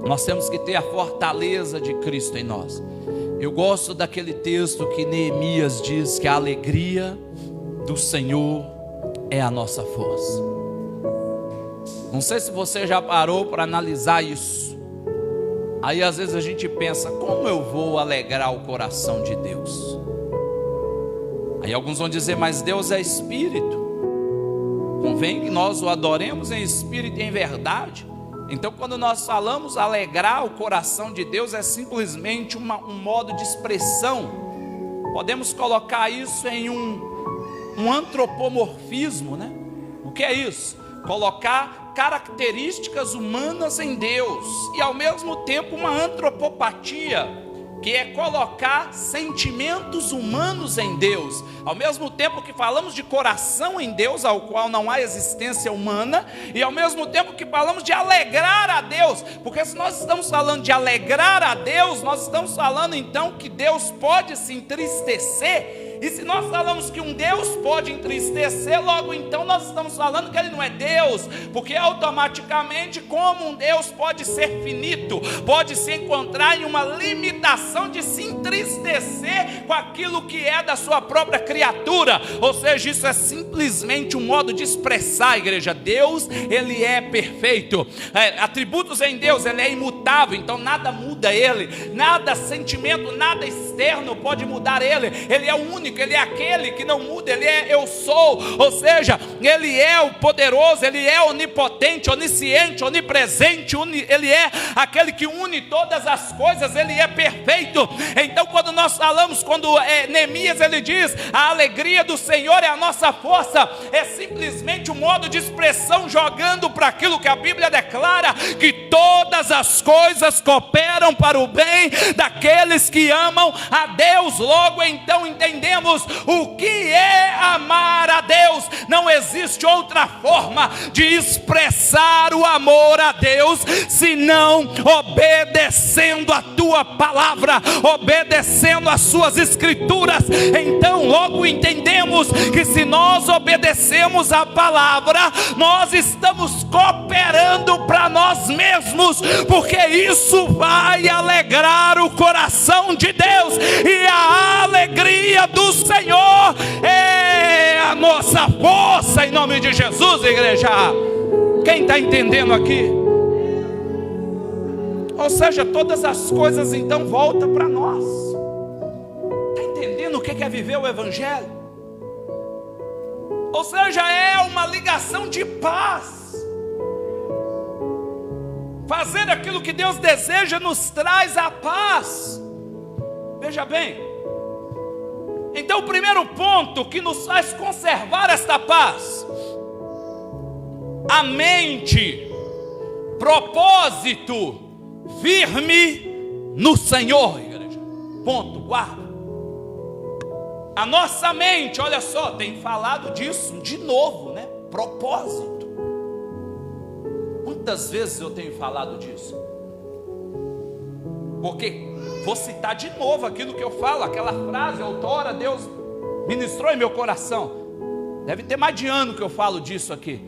nós temos que ter a fortaleza de Cristo em nós. Eu gosto daquele texto que Neemias diz que a alegria do Senhor é a nossa força. Não sei se você já parou para analisar isso. Aí às vezes a gente pensa, como eu vou alegrar o coração de Deus? Aí alguns vão dizer, mas Deus é Espírito. Convém que nós o adoremos em Espírito e em verdade. Então quando nós falamos alegrar o coração de Deus, é simplesmente um modo de expressão. Podemos colocar isso em um antropomorfismo, né? O que é isso? Colocar características humanas em Deus e ao mesmo tempo uma antropopatia, que é colocar sentimentos humanos em Deus. Ao mesmo tempo que falamos de coração em Deus, ao qual não há existência humana, e ao mesmo tempo que falamos de alegrar a Deus, porque se nós estamos falando de alegrar a Deus, nós estamos falando então que Deus pode se entristecer. E se nós falamos que um Deus pode entristecer, logo então nós estamos falando que Ele não é Deus, porque automaticamente, como um Deus pode ser finito, pode se encontrar em uma limitação de se entristecer com aquilo que é da sua própria criatura. Ou seja, isso é simplesmente um modo de expressar, igreja. Deus, Ele é perfeito, atributos em Deus, Ele é imutável, então nada muda Ele, nada sentimento, nada externo pode mudar Ele. Ele é o único, Ele é aquele que não muda, Ele é eu sou, ou seja, Ele é o poderoso, Ele é onipotente, onisciente, onipresente, Ele é aquele que une todas as coisas, Ele é perfeito. Então quando nós falamos, quando Neemias ele diz, a alegria do Senhor é a nossa força, é simplesmente um modo de expressão jogando para aquilo que a Bíblia declara, que todas as coisas cooperam para o bem daqueles que amam a Deus. Logo então entendemos o que é amar a Deus. Não existe outra forma de expressar o amor a Deus senão obedecendo a tua palavra, obedecendo as suas escrituras. Então logo entendemos que se nós obedecemos a palavra, nós estamos cooperando para nós mesmos, porque isso vai alegrar o coração de Deus, e a alegria do Senhor é a nossa força, em nome de Jesus, igreja. Quem está entendendo aqui? Ou seja, todas as coisas então voltam para nós. Está entendendo o que é viver o Evangelho? Ou seja, é uma ligação de paz. Fazer aquilo que Deus deseja nos traz a paz. Veja bem. Então o primeiro ponto que nos faz conservar esta paz: a mente, propósito firme no Senhor, igreja. Ponto, guarda. A nossa mente, olha só, tem falado disso de novo, né? Propósito. Quantas vezes eu tenho falado disso? Porque vou citar de novo aquilo que eu falo, aquela frase, outrora Deus ministrou em meu coração. Deve ter mais de ano que eu falo disso aqui.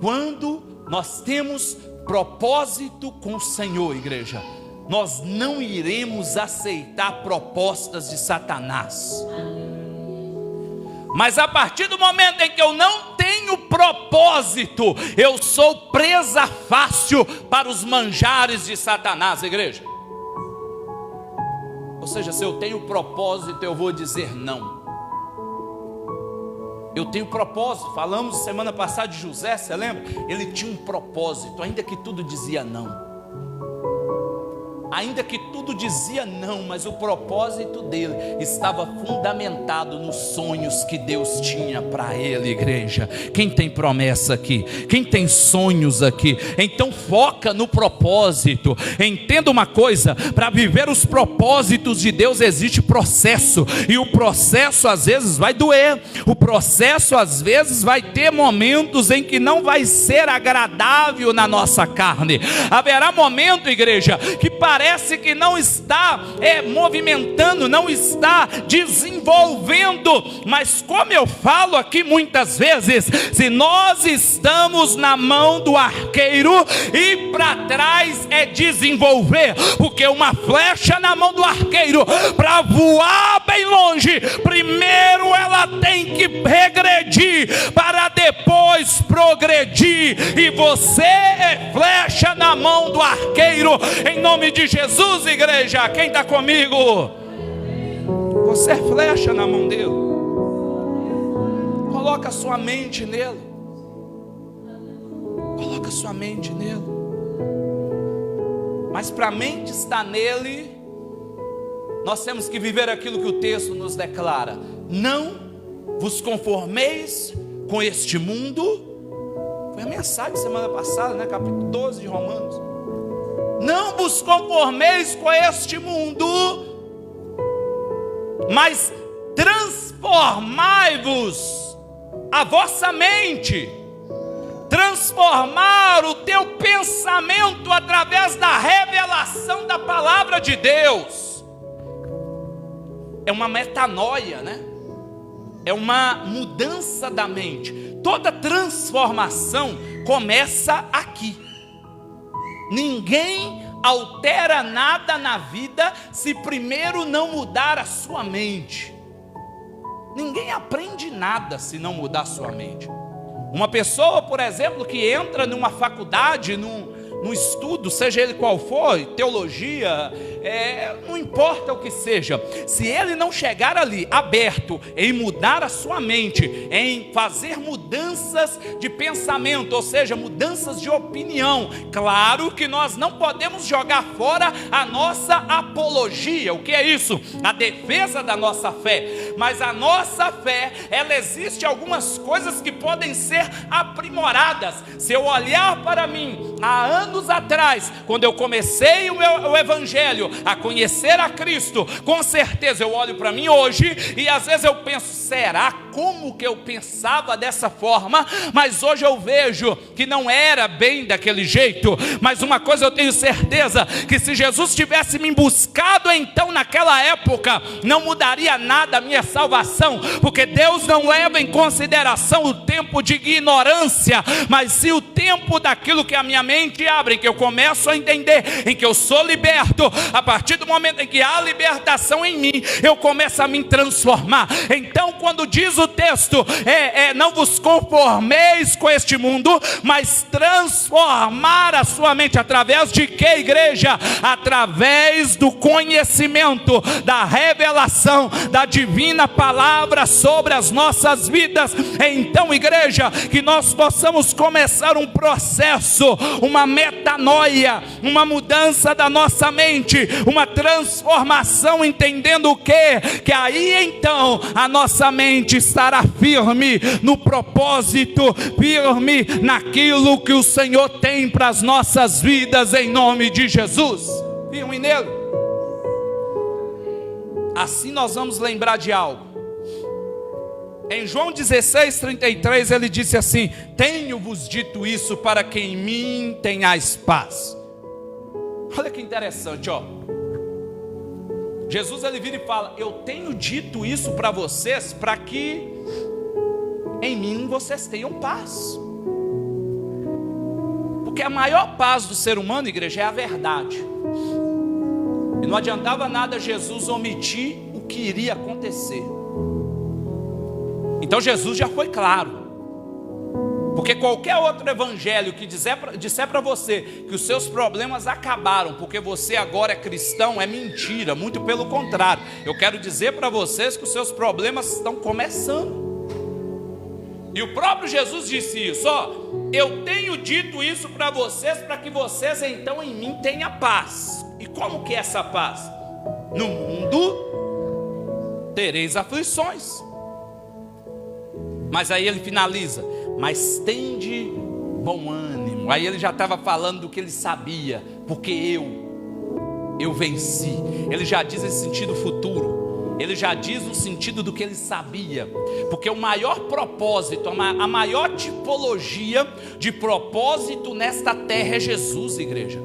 Quando nós temos propósito com o Senhor, igreja, nós não iremos aceitar propostas de Satanás. Mas a partir do momento em que eu não tenho propósito, eu sou presa fácil para os manjares de Satanás, igreja. Ou seja, se eu tenho propósito, eu vou dizer não. Eu tenho propósito. Falamos semana passada de José, você lembra? Ele tinha um propósito, ainda que tudo dizia não. Ainda que tudo dizia não, mas o propósito dele estava fundamentado nos sonhos que Deus tinha para ele, igreja. Quem tem promessa aqui? Quem tem sonhos aqui? Então foca no propósito. Entenda uma coisa: para viver os propósitos de Deus existe processo, e o processo às vezes vai doer, o processo às vezes vai ter momentos em que não vai ser agradável na nossa carne. Haverá momento, igreja, que parece que não está movimentando, não está desenvolvendo, mas como eu falo aqui muitas vezes, se nós estamos na mão do arqueiro, e para trás é desenvolver, porque uma flecha na mão do arqueiro, para voar bem longe, primeiro ela tem que regredir, para depois progredir, e você é flecha na mão do arqueiro, em nome de Jesus, igreja. Quem está comigo? Você é flecha na mão dele. Coloca a sua mente nele. Coloca a sua mente nele. Mas para a mente estar nele, nós temos que viver aquilo que o texto nos declara: não vos conformeis com este mundo. Foi a mensagem semana passada, né? Capítulo 12 de Romanos. Não vos conformeis com este mundo, mas transformai-vos a vossa mente. Transformar o teu pensamento através da revelação da palavra de Deus. É uma metanoia, né? É uma mudança da mente. Toda transformação começa aqui. Ninguém altera nada na vida se primeiro não mudar a sua mente. Ninguém aprende nada se não mudar a sua mente. Uma pessoa, por exemplo, que entra numa faculdade, num estudo, seja ele qual for, teologia, não importa o que seja, se ele não chegar ali aberto em mudar a sua mente, em fazer mudanças de pensamento, ou seja, mudanças de opinião, claro que nós não podemos jogar fora a nossa apologia. O que é isso? A defesa da nossa fé. Mas a nossa fé, ela existe algumas coisas que podem ser aprimoradas. Se eu olhar para mim há anos atrás, quando eu comecei o Evangelho, a conhecer a Cristo, com certeza eu olho para mim hoje e às vezes eu penso: será como que eu pensava dessa forma? Mas hoje eu vejo que não era bem daquele jeito. Mas uma coisa eu tenho certeza, que se Jesus tivesse me buscado então naquela época, não mudaria nada a minha salvação, porque Deus não leva em consideração o tempo de ignorância, mas sim o tempo daquilo que a minha mente abre, em que eu começo a entender, em que eu sou liberto. A partir do momento em que há libertação em mim, eu começo a me transformar. Então, quando diz o o texto, não vos conformeis com este mundo, mas transformar a sua mente. Através de que, igreja? Através do conhecimento, da revelação da divina palavra sobre as nossas vidas. Então, igreja, que nós possamos começar um processo, uma metanoia, uma mudança da nossa mente, uma transformação, entendendo o quê? Que aí então a nossa mente estará firme no propósito, firme naquilo que o Senhor tem para as nossas vidas, em nome de Jesus. Firme nele. Assim nós vamos lembrar de algo. Em João 16:33 ele disse assim: tenho-vos dito isso para que em mim tenhais paz. Olha que interessante, ó. Jesus ele vira e fala: eu tenho dito isso para vocês para que em mim vocês tenham paz. Porque a maior paz do ser humano, igreja, é a verdade. E não adiantava nada Jesus omitir o que iria acontecer. Então Jesus já foi claro. Porque qualquer outro evangelho que disser para você que os seus problemas acabaram porque você agora é cristão, é mentira. Muito pelo contrário, eu quero dizer para vocês que os seus problemas estão começando. E o próprio Jesus disse isso, ó: eu tenho dito isso para vocês para que vocês então em mim tenham paz. E como que é essa paz? No mundo tereis aflições. Mas aí ele finaliza: mas tende bom ânimo. Aí ele já estava falando do que ele sabia, porque eu venci. Ele já diz esse sentido futuro, ele já diz no sentido do que ele sabia. Porque o maior propósito, a maior tipologia de propósito nesta terra é Jesus, igreja.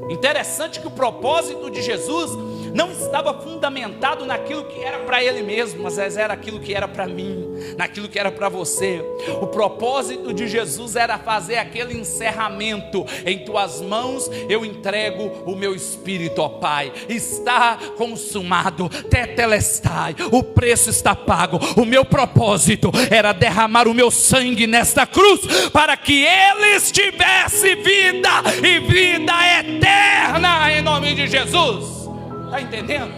Interessante que o propósito de Jesus não estava fundamentado naquilo que era para ele mesmo, mas era aquilo que era para mim, naquilo que era para você. O propósito de Jesus era fazer aquele encerramento: em tuas mãos eu entrego o meu espírito, ó Pai, está consumado, tetelestai, o preço está pago. O meu propósito era derramar o meu sangue nesta cruz, para que eles tivessem vida e vida eterna, em nome de Jesus. Está entendendo?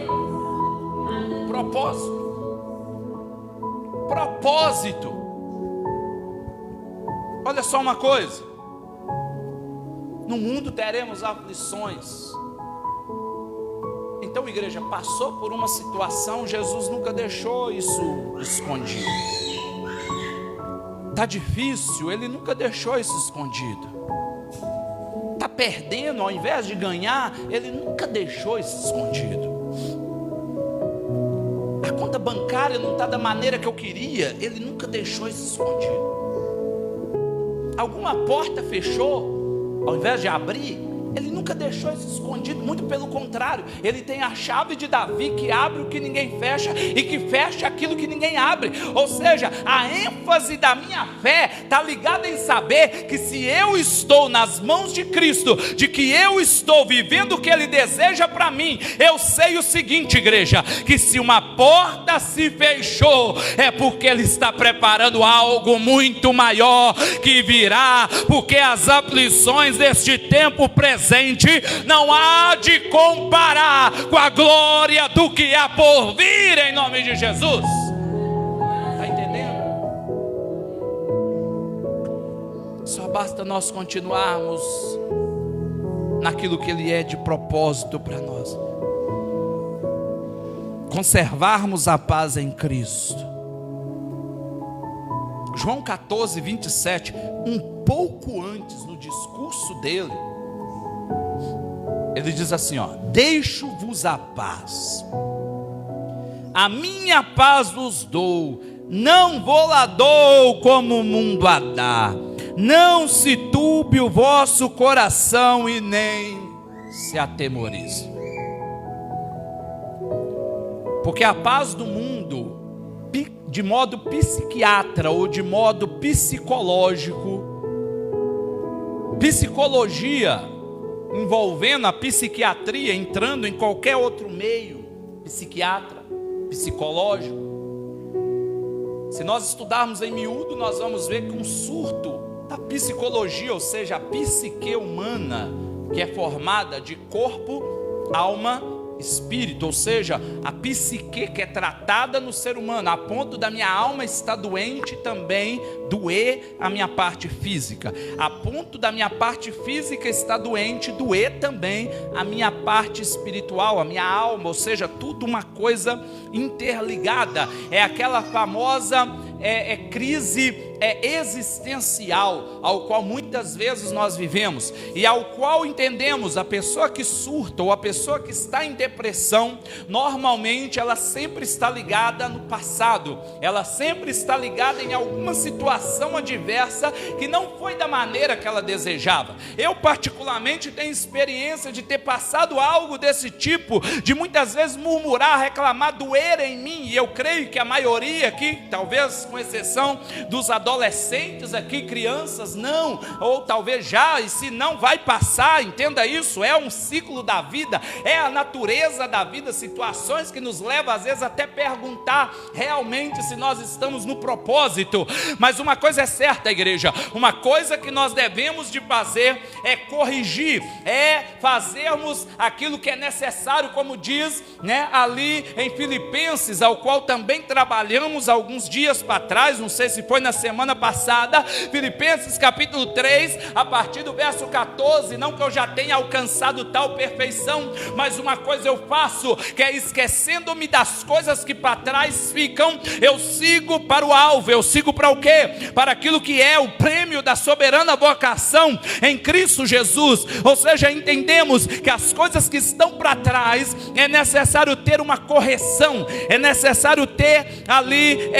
Propósito. Olha só uma coisa: no mundo teremos aflições. Então, igreja, passou por uma situação, Jesus nunca deixou isso escondido. Está difícil, ele nunca deixou isso escondido. Está perdendo ao invés de ganhar, ele nunca deixou isso escondido. A conta bancária não está da maneira que eu queria, ele nunca deixou isso escondido. Alguma porta fechou, ao invés de abrir, ele nunca deixou isso escondido. Muito pelo contrário, ele tem a chave de Davi, que abre o que ninguém fecha e que fecha aquilo que ninguém abre. Ou seja, a ênfase da minha fé está ligada em saber que se eu estou nas mãos de Cristo, de que eu estou vivendo o que Ele deseja para mim, eu sei o seguinte, igreja, que se uma porta se fechou, é porque Ele está preparando algo muito maior que virá, porque as aflições deste tempo presente não há de comparar com a glória do que há por vir, em nome de Jesus. Está entendendo? Só basta nós continuarmos naquilo que Ele é de propósito para nós, conservarmos a paz em Cristo. João 14:27, um pouco antes, no discurso dele, ele diz assim, ó: deixo-vos a paz, a minha paz vos dou, não vou-la dou como o mundo a dá. Não se turbe o vosso coração e nem se atemorize. Porque a paz do mundo, de modo psiquiatra ou de modo psicológico, psicologia envolvendo a psiquiatria, entrando em qualquer outro meio, psiquiatra, psicológico, Se nós estudarmos em miúdo, nós vamos ver que um surto da psicologia, ou seja, a psique humana, que é formada de corpo, alma, espírito, ou seja, a psique que é tratada no ser humano, a ponto da minha alma estar doente também, doer a minha parte física, a ponto da minha parte física estar doente, doer também a minha parte espiritual, a minha alma, ou seja, tudo uma coisa interligada. É aquela famosa crise existencial, ao qual muitas vezes nós vivemos, e ao qual entendemos, a pessoa que surta, ou a pessoa que está em depressão, normalmente ela sempre está ligada no passado, ela sempre está ligada em alguma situação adversa, que não foi da maneira que ela desejava. Eu particularmente tenho experiência de ter passado algo desse tipo, de muitas vezes murmurar, reclamar, doer em mim, e eu creio que a maioria aqui, talvez com exceção dos adolescentes aqui, crianças, não, ou talvez já, e se não vai passar, entenda isso, é um ciclo da vida, é a natureza da vida, situações que nos levam às vezes até perguntar realmente se nós estamos no propósito. Mas uma coisa é certa, igreja, uma coisa que nós devemos de fazer é corrigir, é fazermos aquilo que é necessário, como diz, ali em Filipenses, ao qual também trabalhamos alguns dias para trás, não sei se foi na semana passada, Filipenses capítulo 3, a partir do verso 14, não que eu já tenha alcançado tal perfeição, mas uma coisa eu faço, que é esquecendo-me das coisas que para trás ficam, eu sigo para o alvo. Eu sigo para o quê? Para aquilo que é o prêmio da soberana vocação em Cristo Jesus. Ou seja, entendemos que as coisas que estão para trás, é necessário ter uma correção, é necessário ter ali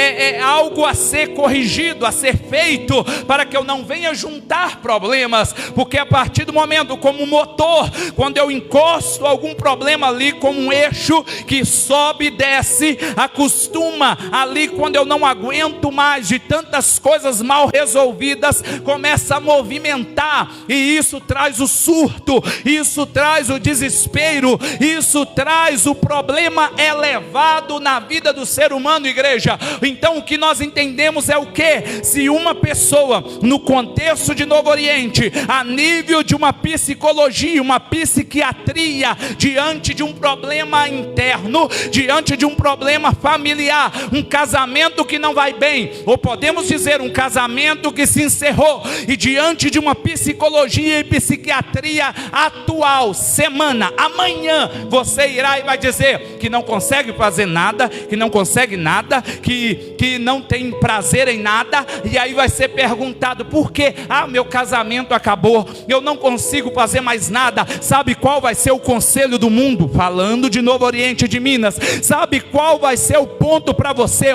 algo a ser corrigido, a ser feito, para que eu não venha juntar problemas, porque a partir do momento, como motor, quando eu encosto algum problema ali, como um eixo que sobe e desce, acostuma ali, quando eu não aguento mais de tantas coisas mal resolvidas, começa a movimentar, e isso traz o surto, isso traz o desespero, isso traz o problema elevado na vida do ser humano, igreja. Então o que nós entendemos é o que? Se uma pessoa, no contexto de Novo Oriente, a nível de uma psicologia, uma psiquiatria, diante de um problema interno, diante de um problema familiar, um casamento que não vai bem, ou podemos dizer um casamento que se encerrou, e diante de uma psicologia e psiquiatria atual, semana, amanhã, você irá e vai dizer que não consegue fazer nada, que não consegue nada, que não tem prazer em nada, e aí vai ser perguntado por quê? Meu casamento acabou, eu não consigo fazer mais nada. Sabe qual vai ser o conselho do mundo? Falando de Novo Oriente de Minas, sabe qual vai ser o ponto para você?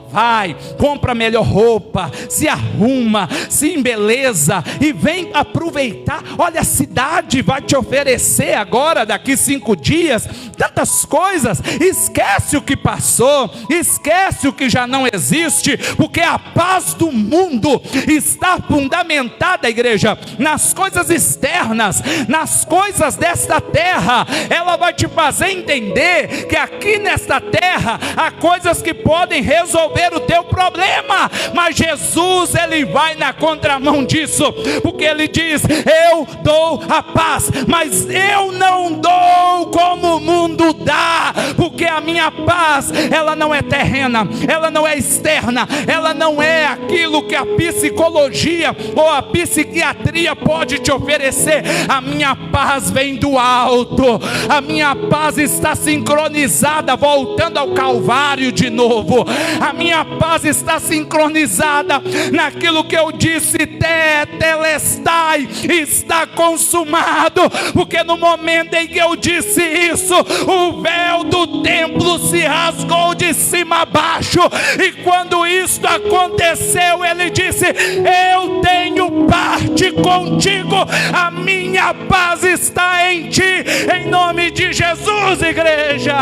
Vai, compra melhor roupa, se arruma, se embeleza e vem aproveitar. Olha, a cidade vai te oferecer agora, daqui 5 dias, tantas coisas. Esquece o que passou, esquece o que já não existe, porque a paz do mundo está fundamentada, igreja, nas coisas externas, nas coisas desta terra. Ela vai te fazer entender que aqui nesta terra há coisas que podem resolver o teu problema, mas Jesus, ele vai na contramão disso, porque ele diz: eu dou a paz, mas eu não dou como o mundo dá, porque a minha paz, ela não é terrena, ela não é externa, ela não é aquilo que a psicologia ou a psiquiatria pode te oferecer. A minha paz vem do alto, a minha paz está sincronizada, voltando ao Calvário de novo, a minha paz está sincronizada naquilo que eu disse: tetelestai, está consumado, porque no momento em que eu disse isso, o véu do templo se rasgou de cima a baixo, e quando isso aconteceu, ele disse: eu tenho parte contigo, a minha paz está em ti, em nome de Jesus, igreja.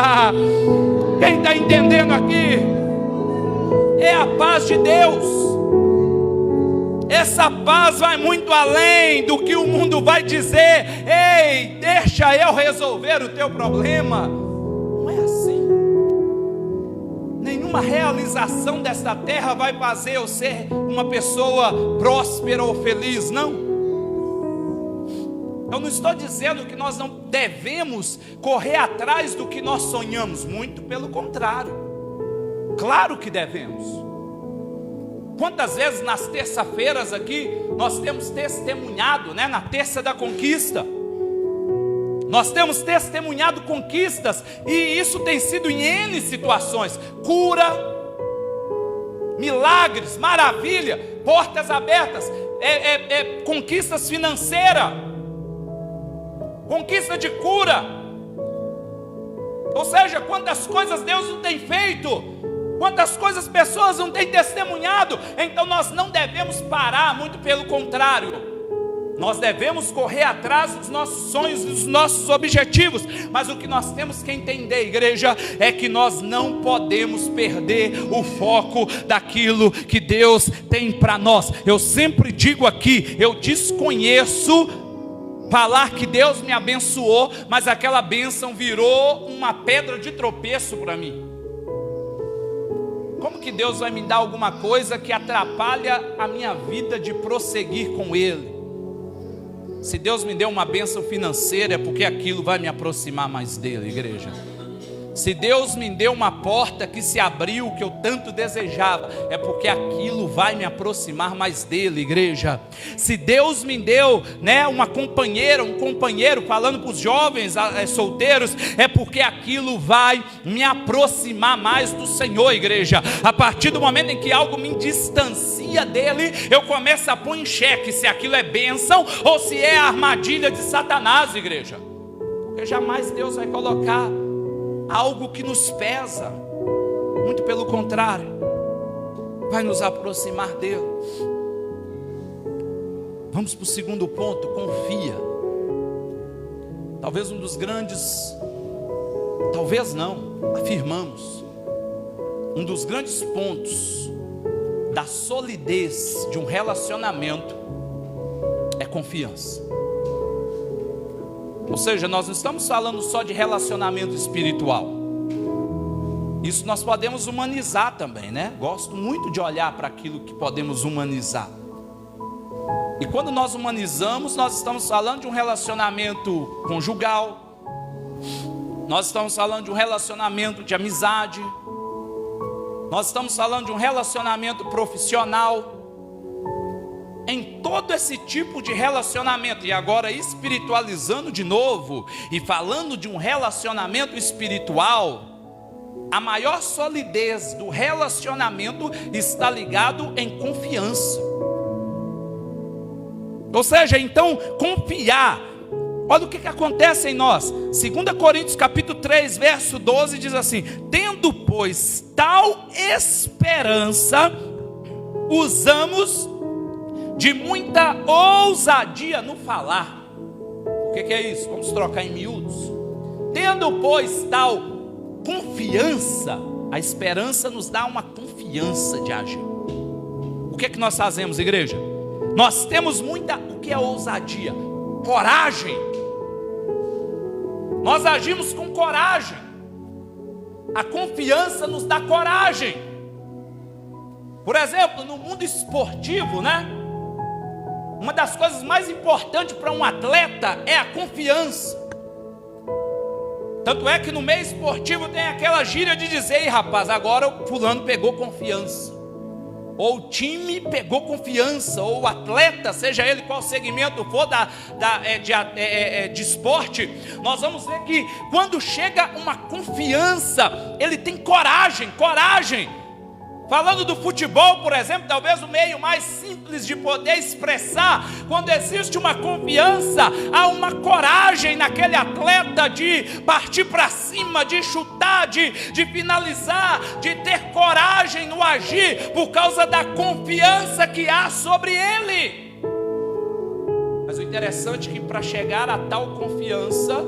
Quem está entendendo aqui? É a paz de Deus. Essa paz vai muito além do que o mundo vai dizer. Ei, deixa eu resolver o teu problema. Não é assim. Nenhum nenhuma realização desta terra vai fazer eu ser uma pessoa próspera ou feliz, não. Eu não estou dizendo que nós não devemos correr atrás do que nós sonhamos, muito pelo contrário. Claro que devemos. Quantas vezes nas terça-feiras aqui nós temos testemunhado, né, na terça da conquista, nós temos testemunhado conquistas, e isso tem sido em N situações: cura, milagres, maravilha, portas abertas, conquistas financeiras, conquista de cura. Ou seja, quantas coisas Deus não tem feito, quantas coisas pessoas não têm testemunhado. Então nós não devemos parar, muito pelo contrário. Nós devemos correr atrás dos nossos sonhos, dos nossos objetivos. Mas o que nós temos que entender, igreja, é que nós não podemos perder o foco daquilo que Deus tem para nós. Eu sempre digo aqui, eu desconheço falar que Deus me abençoou, mas aquela bênção virou uma pedra de tropeço para mim. Como que Deus vai me dar alguma coisa que atrapalha a minha vida de prosseguir com Ele? Se Deus me deu uma bênção financeira, é porque aquilo vai me aproximar mais dele, igreja. Se Deus me deu uma porta que se abriu, que eu tanto desejava, é porque aquilo vai me aproximar mais dele, igreja. Se Deus me deu, né, uma companheira, um companheiro, falando para os jovens solteiros, é porque aquilo vai me aproximar mais do Senhor, igreja. A partir do momento em que algo me distancia dele, eu começo a pôr em xeque se aquilo é bênção ou se é a armadilha de Satanás, igreja. Porque jamais Deus vai colocar algo que nos pesa, muito pelo contrário, vai nos aproximar dele. Vamos para o segundo ponto: confia. Talvez um dos grandes, talvez não, afirmamos, um dos grandes pontos da solidez de um relacionamento é confiança. Ou seja, nós não estamos falando só de relacionamento espiritual. Isso nós podemos humanizar também, né? Gosto muito de olhar para aquilo que podemos humanizar. E quando nós humanizamos, nós estamos falando de um relacionamento conjugal, nós estamos falando de um relacionamento de amizade, nós estamos falando de um relacionamento profissional. Em todo esse tipo de relacionamento, e agora espiritualizando de novo, e falando de um relacionamento espiritual, a maior solidez do relacionamento está ligado em confiança. Ou seja, então, confiar. Olha o que acontece em nós. 2 Coríntios capítulo 3, verso 12 diz assim: tendo, pois, tal esperança, usamos de muita ousadia no falar. O que é isso? Vamos trocar em miúdos. Tendo, pois, tal confiança, a esperança nos dá uma confiança de agir. O que é que nós fazemos, igreja? Nós temos muita, o que é ousadia? Coragem. Nós agimos com coragem. A confiança nos dá coragem. Por exemplo, no mundo esportivo, né? Uma das coisas mais importantes para um atleta é a confiança. Tanto é que no meio esportivo tem aquela gíria de dizer: ei, rapaz, agora o fulano pegou confiança, ou o time pegou confiança, ou o atleta, seja ele qual segmento for de esporte, nós vamos ver que quando chega uma confiança, ele tem coragem. Falando do futebol, por exemplo, talvez o meio mais simples de poder expressar, quando existe uma confiança, há uma coragem naquele atleta de partir para cima, de chutar, de finalizar, de ter coragem no agir, por causa da confiança que há sobre ele. Mas o interessante é que para chegar a tal confiança,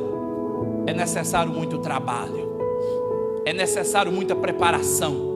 é necessário muito trabalho, é necessário muita preparação,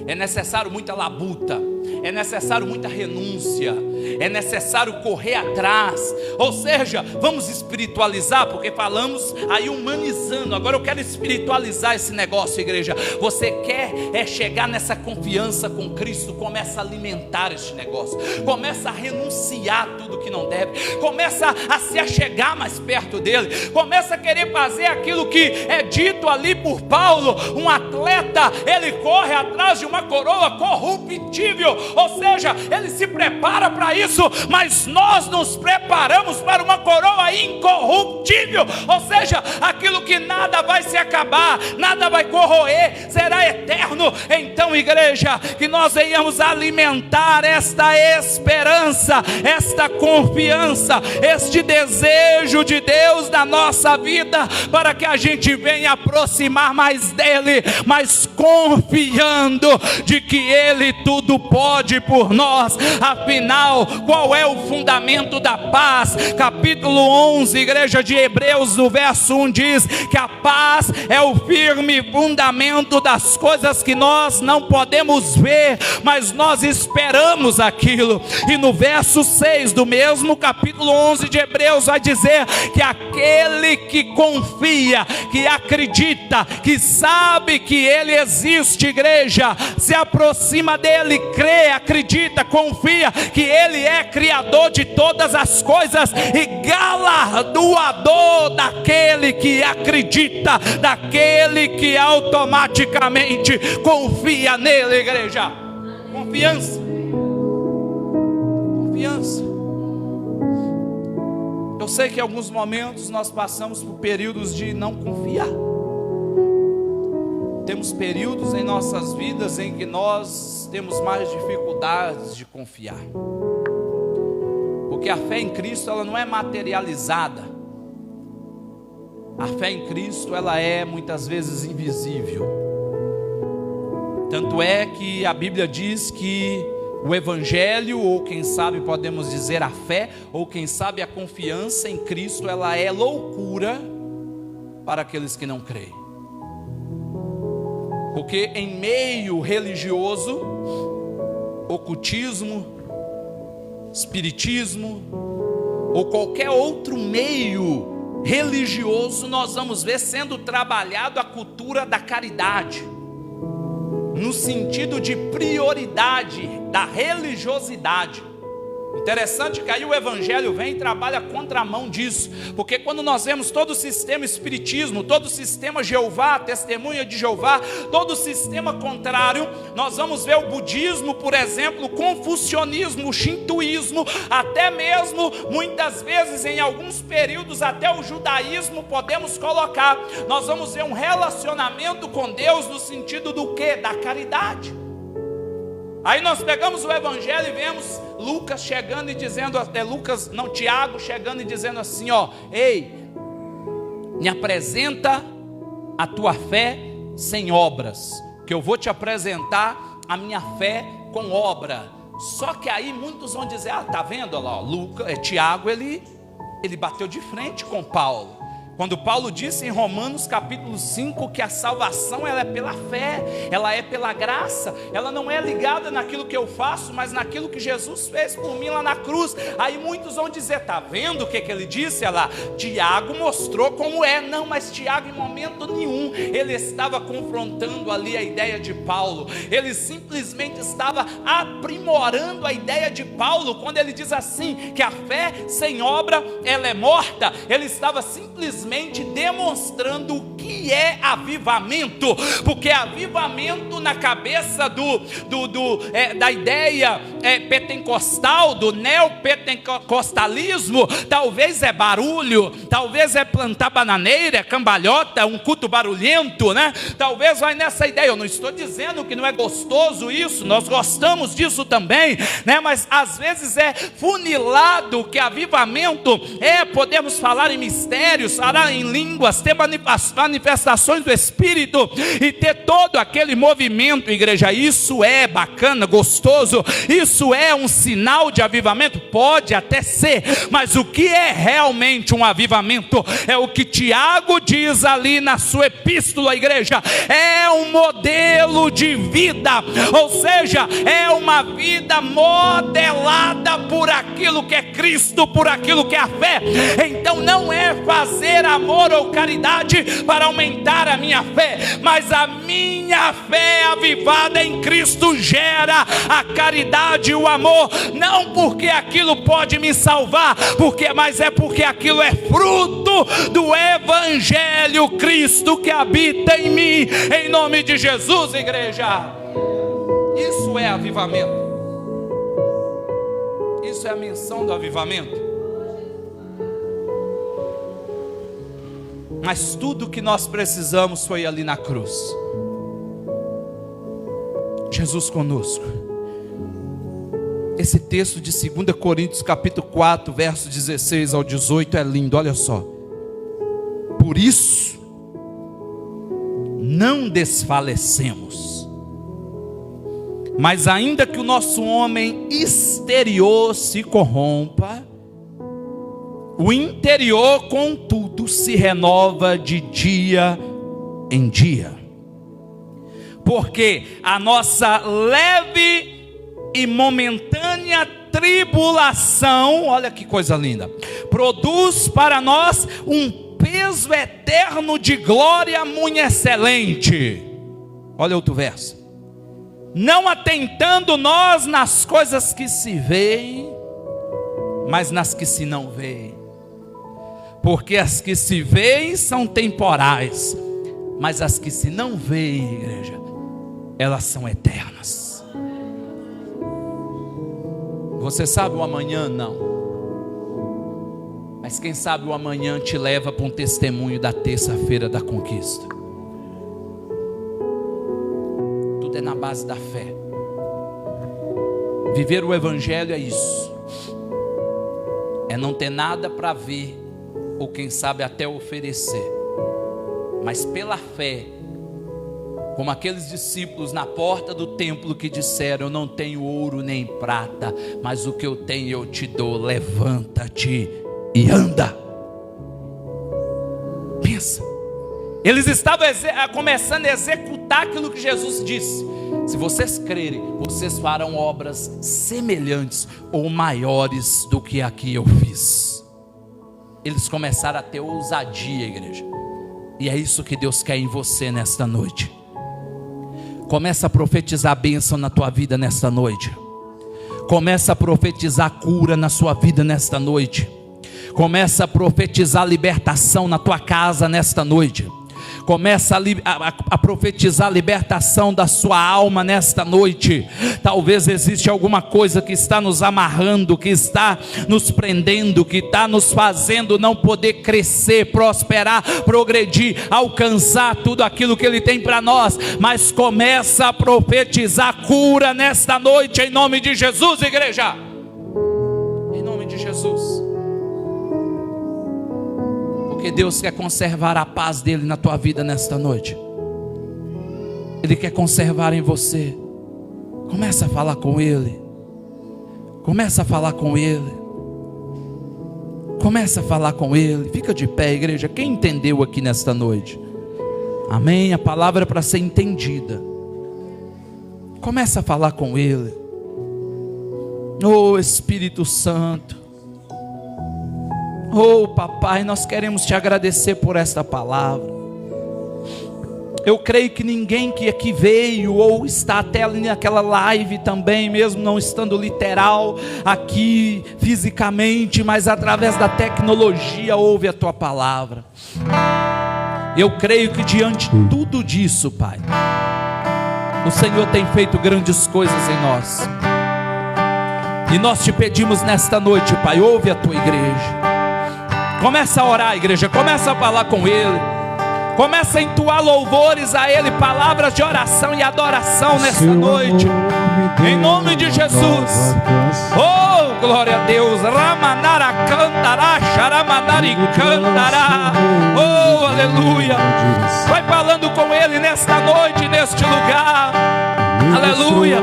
é necessário muita labuta. é necessário muita renúncia, é necessário correr atrás. Ou seja, vamos espiritualizar, porque falamos aí humanizando. Agora eu quero espiritualizar esse negócio, igreja. Você quer chegar nessa confiança com Cristo? Começa a alimentar este negócio, começa a renunciar tudo que não deve, começa a se achegar mais perto dele, começa a querer fazer aquilo que é dito ali por Paulo. Um atleta, ele corre atrás de uma coroa corruptível, ou seja, ele se prepara para isso, mas nós nos preparamos para uma coroa incorruptível, ou seja, aquilo que nada vai se acabar, nada vai corroer, será eterno. Então, igreja, que nós venhamos alimentar esta esperança, esta confiança, este desejo de Deus na nossa vida, para que a gente venha aproximar mais dele, mas confiando de que ele tudo pode por nós. Afinal, qual é o fundamento da paz? Capítulo 11, igreja de Hebreus, no verso 1 diz que a paz é o firme fundamento das coisas que nós não podemos ver, mas nós esperamos aquilo. E no verso 6 do mesmo capítulo 11 de Hebreus vai dizer que aquele que confia, que acredita, que sabe que ele existe, igreja, se aproxima dele, crê, acredita, confia que ele é criador de todas as coisas e galardoador daquele que acredita, daquele que automaticamente confia nele, igreja. Confiança. Eu sei que em alguns momentos nós passamos por períodos de não confiar. Temos períodos em nossas vidas em que nós temos mais dificuldades de confiar, porque a fé em Cristo, ela não é materializada. A fé em Cristo, ela é muitas vezes invisível. Tanto é que a Bíblia diz que o Evangelho, ou quem sabe podemos dizer a fé, ou quem sabe a confiança em Cristo, ela é loucura para aqueles que não creem. Porque em meio religioso, ocultismo, espiritismo, ou qualquer outro meio religioso, nós vamos ver sendo trabalhado a cultura da caridade, no sentido de prioridade da religiosidade. Interessante que aí o Evangelho vem e trabalha a contramão disso, porque quando nós vemos todo o sistema espiritismo, todo o sistema Jeová, testemunha de Jeová, todo o sistema contrário, nós vamos ver o budismo, por exemplo, o confucionismo, o shintoísmo, até mesmo, muitas vezes, em alguns períodos, até o judaísmo podemos colocar. Nós vamos ver um relacionamento com Deus no sentido do quê? Da caridade. Aí nós pegamos o Evangelho e vemos Lucas chegando e dizendo, Tiago chegando e dizendo assim, ó, ei, me apresenta a tua fé sem obras, que eu vou te apresentar a minha fé com obra. Só que aí muitos vão dizer, tá vendo, olha lá, Tiago, ele bateu de frente com Paulo. Quando Paulo disse em Romanos capítulo 5 que a salvação, ela é pela fé, ela é pela graça, ela não é ligada naquilo que eu faço, mas naquilo que Jesus fez por mim lá na cruz. Aí muitos vão dizer, tá vendo o que ele disse? Olha lá, Tiago mostrou como é. Não, mas Tiago em momento nenhum ele estava confrontando ali a ideia de Paulo, ele simplesmente estava aprimorando a ideia de Paulo. Quando ele diz assim, que a fé sem obra, ela é morta, ele estava simplesmente demonstrando o que é avivamento, porque avivamento na cabeça da ideia pentecostal, do neopentecostalismo, talvez é barulho, talvez é plantar bananeira, é cambalhota, um culto barulhento, né? Talvez vai nessa ideia. Eu não estou dizendo que não é gostoso isso, nós gostamos disso também, né? Mas às vezes é funilado, que avivamento podemos falar em mistérios, falar em línguas, ter manifestações do Espírito e ter todo aquele movimento, igreja. Isso é bacana, gostoso, isso é um sinal de avivamento? Pode até ser, mas o que é realmente um avivamento? É o que Tiago diz ali na sua epístola, igreja. É um modelo de vida, ou seja, é uma vida modelada por aquilo que é Cristo, por aquilo que é a fé. Então não é fazer amor ou caridade para aumentar a minha fé, mas a minha fé avivada em Cristo gera a caridade e o amor, não porque aquilo pode me salvar, mas é porque aquilo é fruto do Evangelho, Cristo que habita em mim, em nome de Jesus, igreja. Isso é avivamento. Isso é a menção do avivamento. Mas tudo que nós precisamos foi ali na cruz. Jesus conosco. Esse texto de 2 Coríntios capítulo 4, verso 16 ao 18 é lindo, olha só. Por isso, não desfalecemos, mas ainda que o nosso homem exterior se corrompa, o interior, contudo, se renova de dia em dia. Porque a nossa leve e momentânea tribulação, olha que coisa linda, produz para nós um peso eterno de glória muito excelente. Olha outro verso. Não atentando nós nas coisas que se veem, mas nas que se não veem. Porque as que se veem são temporais, mas as que se não veem, igreja, elas são eternas. Você sabe o amanhã? Não. Mas quem sabe o amanhã te leva para um testemunho da terça-feira da conquista. Tudo é na base da fé. Viver o Evangelho é isso. É não ter nada para ver, ou quem sabe até oferecer, mas pela fé, como aqueles discípulos na porta do templo que disseram: eu não tenho ouro nem prata, mas o que eu tenho eu te dou, levanta-te e anda. Pensa, eles estavam começando a executar aquilo que Jesus disse: se vocês crerem, vocês farão obras semelhantes ou maiores do que aqui eu fiz. Eles começaram a ter ousadia, igreja. E é isso que Deus quer em você nesta noite. Começa a profetizar a bênção na tua vida nesta noite. Começa a profetizar cura na sua vida nesta noite. Começa a profetizar libertação na tua casa nesta noite. Começa a profetizar a libertação da sua alma nesta noite. Talvez existe alguma coisa que está nos amarrando, que está nos prendendo, que está nos fazendo não poder crescer, prosperar, progredir, alcançar tudo aquilo que Ele tem para nós. Mas começa a profetizar cura nesta noite, em nome de Jesus, igreja. Em nome de Jesus. Porque Deus quer conservar a paz dele na tua vida nesta noite. Ele quer conservar em você. Começa a falar com Ele. Começa a falar com Ele. Começa a falar com Ele. Fica de pé, igreja. Quem entendeu aqui nesta noite? Amém? A palavra é para ser entendida. Começa a falar com Ele. Oh Espírito Santo. Oh papai, nós queremos te agradecer por esta palavra. Eu creio que ninguém que aqui veio ou está até ali naquela live também, mesmo não estando literal aqui fisicamente, mas através da tecnologia ouve a tua palavra. Eu creio que diante de tudo disso, Pai, o Senhor tem feito grandes coisas em nós. E nós te pedimos nesta noite, Pai, ouve a tua igreja. Começa a orar, igreja, começa a falar com Ele. Começa a entoar louvores a Ele, palavras de oração e adoração nesta noite. Em nome de Jesus. Oh, glória a Deus. Ramanara cantará, xaramanari cantará. Oh, aleluia. Vai falando com Ele nesta noite, neste lugar. Aleluia.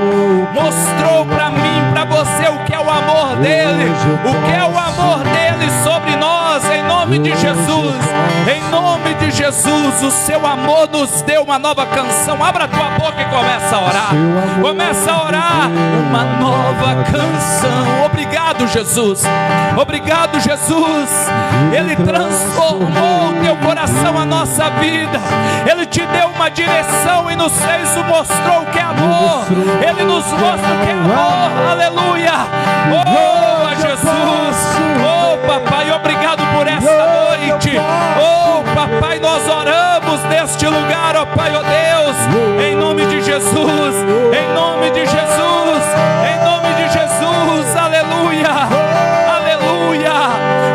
Mostrou para mim, para você, o que é o amor dele, o que é o amor dele sobre nós, em nome de Jesus. Em nome de Jesus, o seu amor nos deu uma nova canção. Abra a tua boca e começa a orar. Começa a orar uma nova canção. Obrigado, Jesus. Obrigado, Jesus. Ele transformou o teu coração, a nossa vida. Ele te deu uma direção e nos fez, mostrou o que é amor. Ele nos mostra o que é amor. Aleluia. Oh, Jesus. Oh, papai, obrigado por esta noite. Oh, papai, nós oramos neste lugar, ó Pai, ó Deus, em nome de Jesus, em nome de Jesus, em nome de Jesus. Aleluia. Aleluia.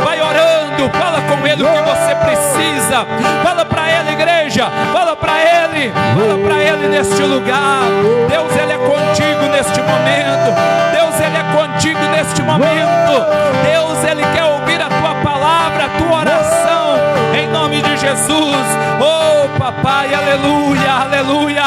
Vai orando, fala com Ele o que você precisa. Fala para Ele, igreja. Fala para Ele. Fala para Ele neste lugar. Deus, Ele é contigo neste momento. Deus, Ele é contigo neste momento. Deus, Ele quer ouvir a tua palavra, a tua oração, em nome de Jesus. Oh, papai, aleluia, aleluia.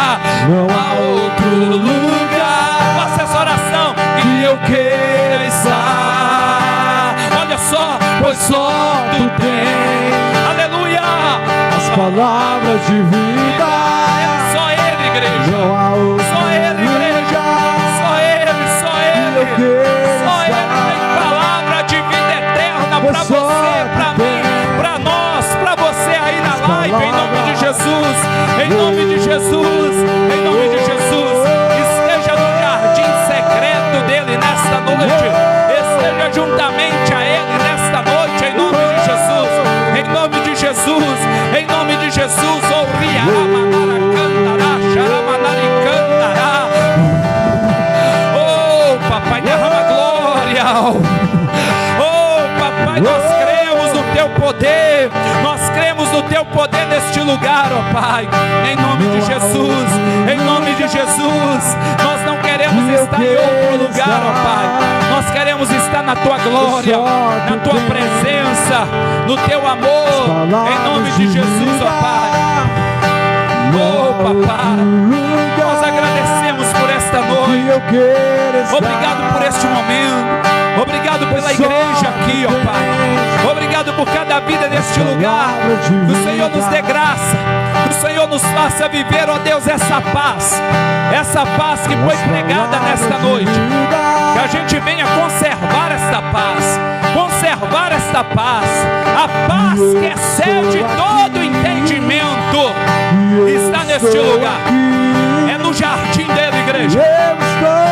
Não há outro lugar. Faça essa oração que eu queira estar. Olha só, pois só tu tens, aleluia, as palavras de vida. Só Ele, igreja. Não há outro Só Ele, igreja. Só Ele, só Ele. Só Ele tem palavra de vida eterna para você, para mim, para nós, para você aí na live, em nome de Jesus. Em nome de Jesus. Em nome de Jesus. Esteja no jardim secreto dele nesta noite. Esteja juntamente a Ele nesta noite, em nome de Jesus. Em nome de Jesus. Em nome de Jesus. Oh, Riamanara cantará, Xaramanari cantará. Oh, papai, derrama glória. Oh, papai, nós cremos no teu poder. Nós cremos no teu poder neste lugar, ó Pai. Em nome de Jesus. Em nome de Jesus. Nós não queremos estar em outro lugar, ó Pai. Nós queremos estar na tua glória, na tua presença, no teu amor. Em nome de Jesus, ó Pai. Oh, papai, nós agradecemos por esta noite. Obrigado por este momento. Obrigado pela igreja aqui, ó Pai. Obrigado por cada vida neste lugar. Que o Senhor nos dê graça. Que o Senhor nos faça viver, ó Deus, essa paz. Essa paz que foi pregada nesta noite. Que a gente venha conservar esta paz. Conservar esta paz. A paz que excede todo entendimento está neste lugar. É no jardim dele, igreja.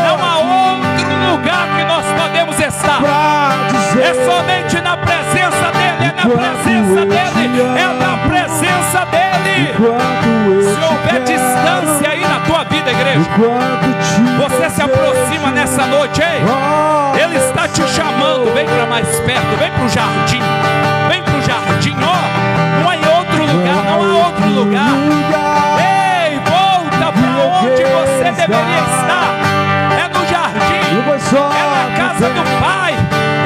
Não há outro lugar que nós podemos estar. É somente na presença dele. É na presença dele. É na presença dele. Se houver distância aí na tua vida, igreja, você se aproxima nessa noite, ei? Ele está te chamando. Vem para mais perto. Vem para o jardim. Vem para o jardim, ó. Não há em outro lugar. Não há outro lugar. Ei, volta para onde você deveria estar. É no jardim. É na casa do Pai.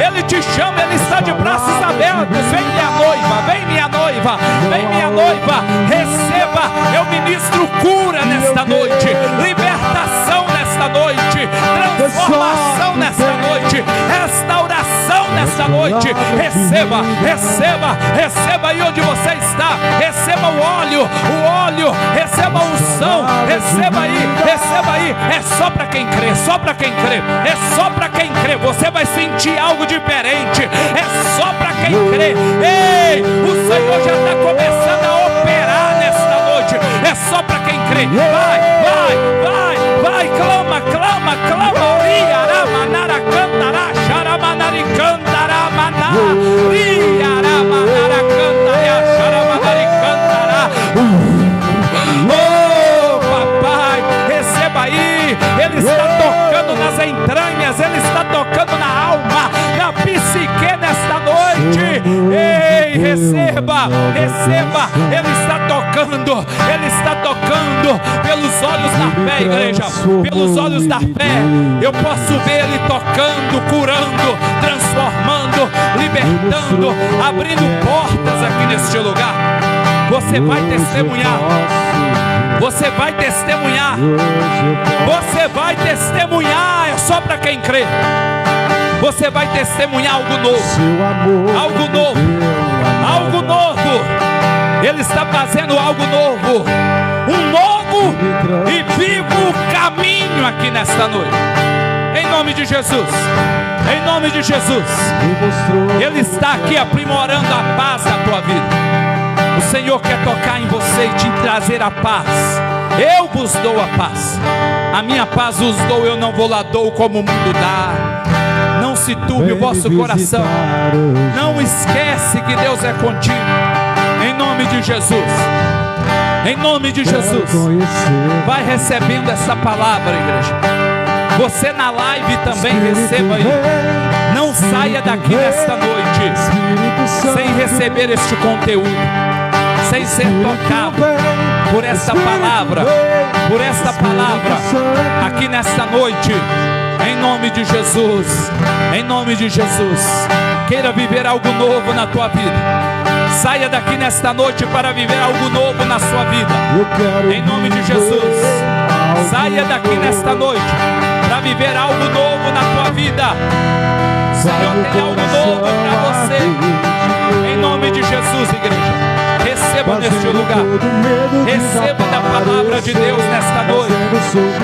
Ele te chama. Ele está de braços abertos. Vem minha noiva. Vem minha noiva. Vem minha noiva. Receba. Eu ministro cura nesta noite. Libertação nesta noite. Transformação nesta noite. Restauração nesta noite. Receba. Receba. Receba aí onde você está. Receba o óleo. Receba a unção. Receba aí. Receba aí. É só para quem crê. Só para quem crê. É só para quem crê. Você vai sentir algo diferente. É só para quem crê. Ei, o Senhor já está começando a operar nesta noite. É só para quem crê. Vai, vai, vai, vai. Clama, clama, clama. Riaramanara cantará, xaramanari cantará, maná. Riaramanara cantará, xaramanari cantará. Oh, papai, receba aí. Ele está tocando nas entranhas. Ele está tocando na alma, na psique nesta noite. Ei, receba, receba. Ele está tocando pelos olhos da fé. fé, igreja, pelos olhos da fé, eu posso ver Ele tocando, curando, transformando, libertando, abrindo portas aqui neste lugar. Você vai testemunhar. Você vai testemunhar. Você vai testemunhar. É só para quem crê. Você vai testemunhar algo novo. Algo novo. Algo novo. Ele está fazendo algo novo. Um novo e vivo caminho aqui nesta noite. Em nome de Jesus. Em nome de Jesus. Ele está aqui aprimorando a paz da tua vida. O Senhor quer tocar em você e te trazer a paz. Eu vos dou a paz. A minha paz vos dou, eu não vou lá dou como o mundo dá. Não se turbe o vosso coração. Não esquece que Deus é contigo. Em nome de Jesus. Em nome de Jesus. Vai recebendo essa palavra, igreja. Você na live também receba aí. Não saia daqui nesta noite sem receber este conteúdo, sem ser tocado por essa palavra, aqui nesta noite, em nome de Jesus, em nome de Jesus. Queira viver algo novo na tua vida. Saia daqui nesta noite para viver algo novo na sua vida, em nome de Jesus. Saia daqui nesta noite para viver algo novo na tua vida. O Senhor tem algo novo para você, em nome de Jesus, igreja. Receba neste lugar. Receba da palavra de Deus nesta noite.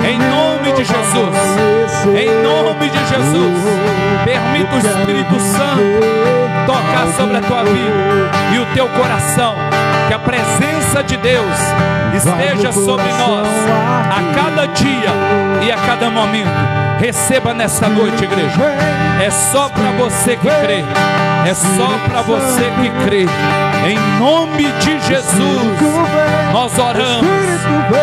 Em nome de Jesus. Em nome de Jesus. Permita o Espírito Santo tocar sobre a tua vida e o teu coração. Que a presença de Deus esteja sobre nós a cada dia e a cada momento. Receba nesta noite, igreja. É só para você que crê. É só para você que crê. Em nome de Jesus, nós oramos,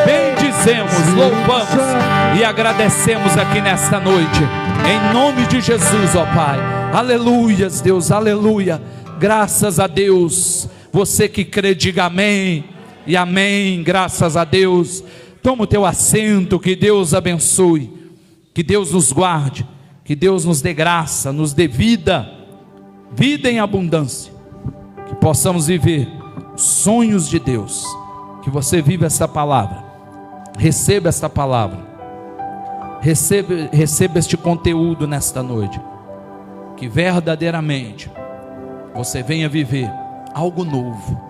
bendizemos, louvamos e agradecemos aqui nesta noite. Em nome de Jesus, ó Pai. Aleluias, Deus, aleluia. Graças a Deus. Você que crê, diga amém e amém. Graças a Deus. Toma o teu assento, que Deus abençoe. Que Deus nos guarde. Que Deus nos dê graça, nos dê vida. Vida em abundância. Que possamos viver sonhos de Deus. Que você viva essa palavra. Receba esta palavra. Receba este conteúdo nesta noite. Que verdadeiramente você venha viver algo novo.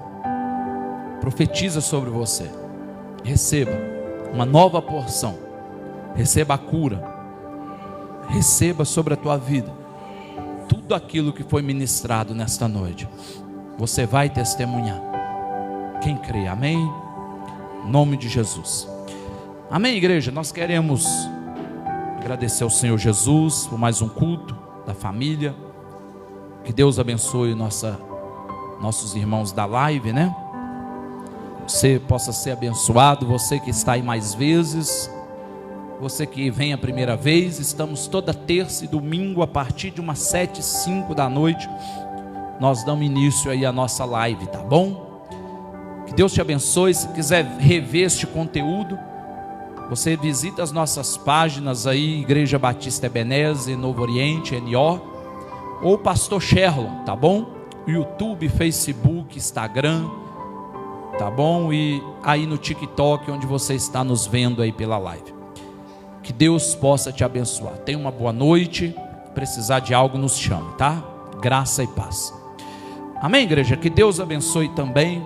Profetiza sobre você. Receba uma nova porção. Receba a cura. Receba sobre a tua vida tudo aquilo que foi ministrado nesta noite. Você vai testemunhar. Quem crê, amém? Em nome de Jesus. Amém, igreja. Nós queremos agradecer ao Senhor Jesus por mais um culto da família. Que Deus abençoe nossos irmãos da live, né? Você possa ser abençoado. Você que está aí mais vezes, você que vem a primeira vez. Estamos toda terça e domingo a partir de umas 7h05 da noite. Nós damos início aí à nossa live, tá bom? Que Deus te abençoe. Se quiser rever este conteúdo, você visita as nossas páginas aí, Igreja Batista Ebenezer, Novo Oriente, NO, ou Pastor Sherlon, tá bom? YouTube, Facebook, Instagram, tá bom? E aí no TikTok, onde você está nos vendo aí pela live. Que Deus possa te abençoar. Tenha uma boa noite. Precisar de algo, nos chame, tá? Graça e paz. Amém, igreja? Que Deus abençoe também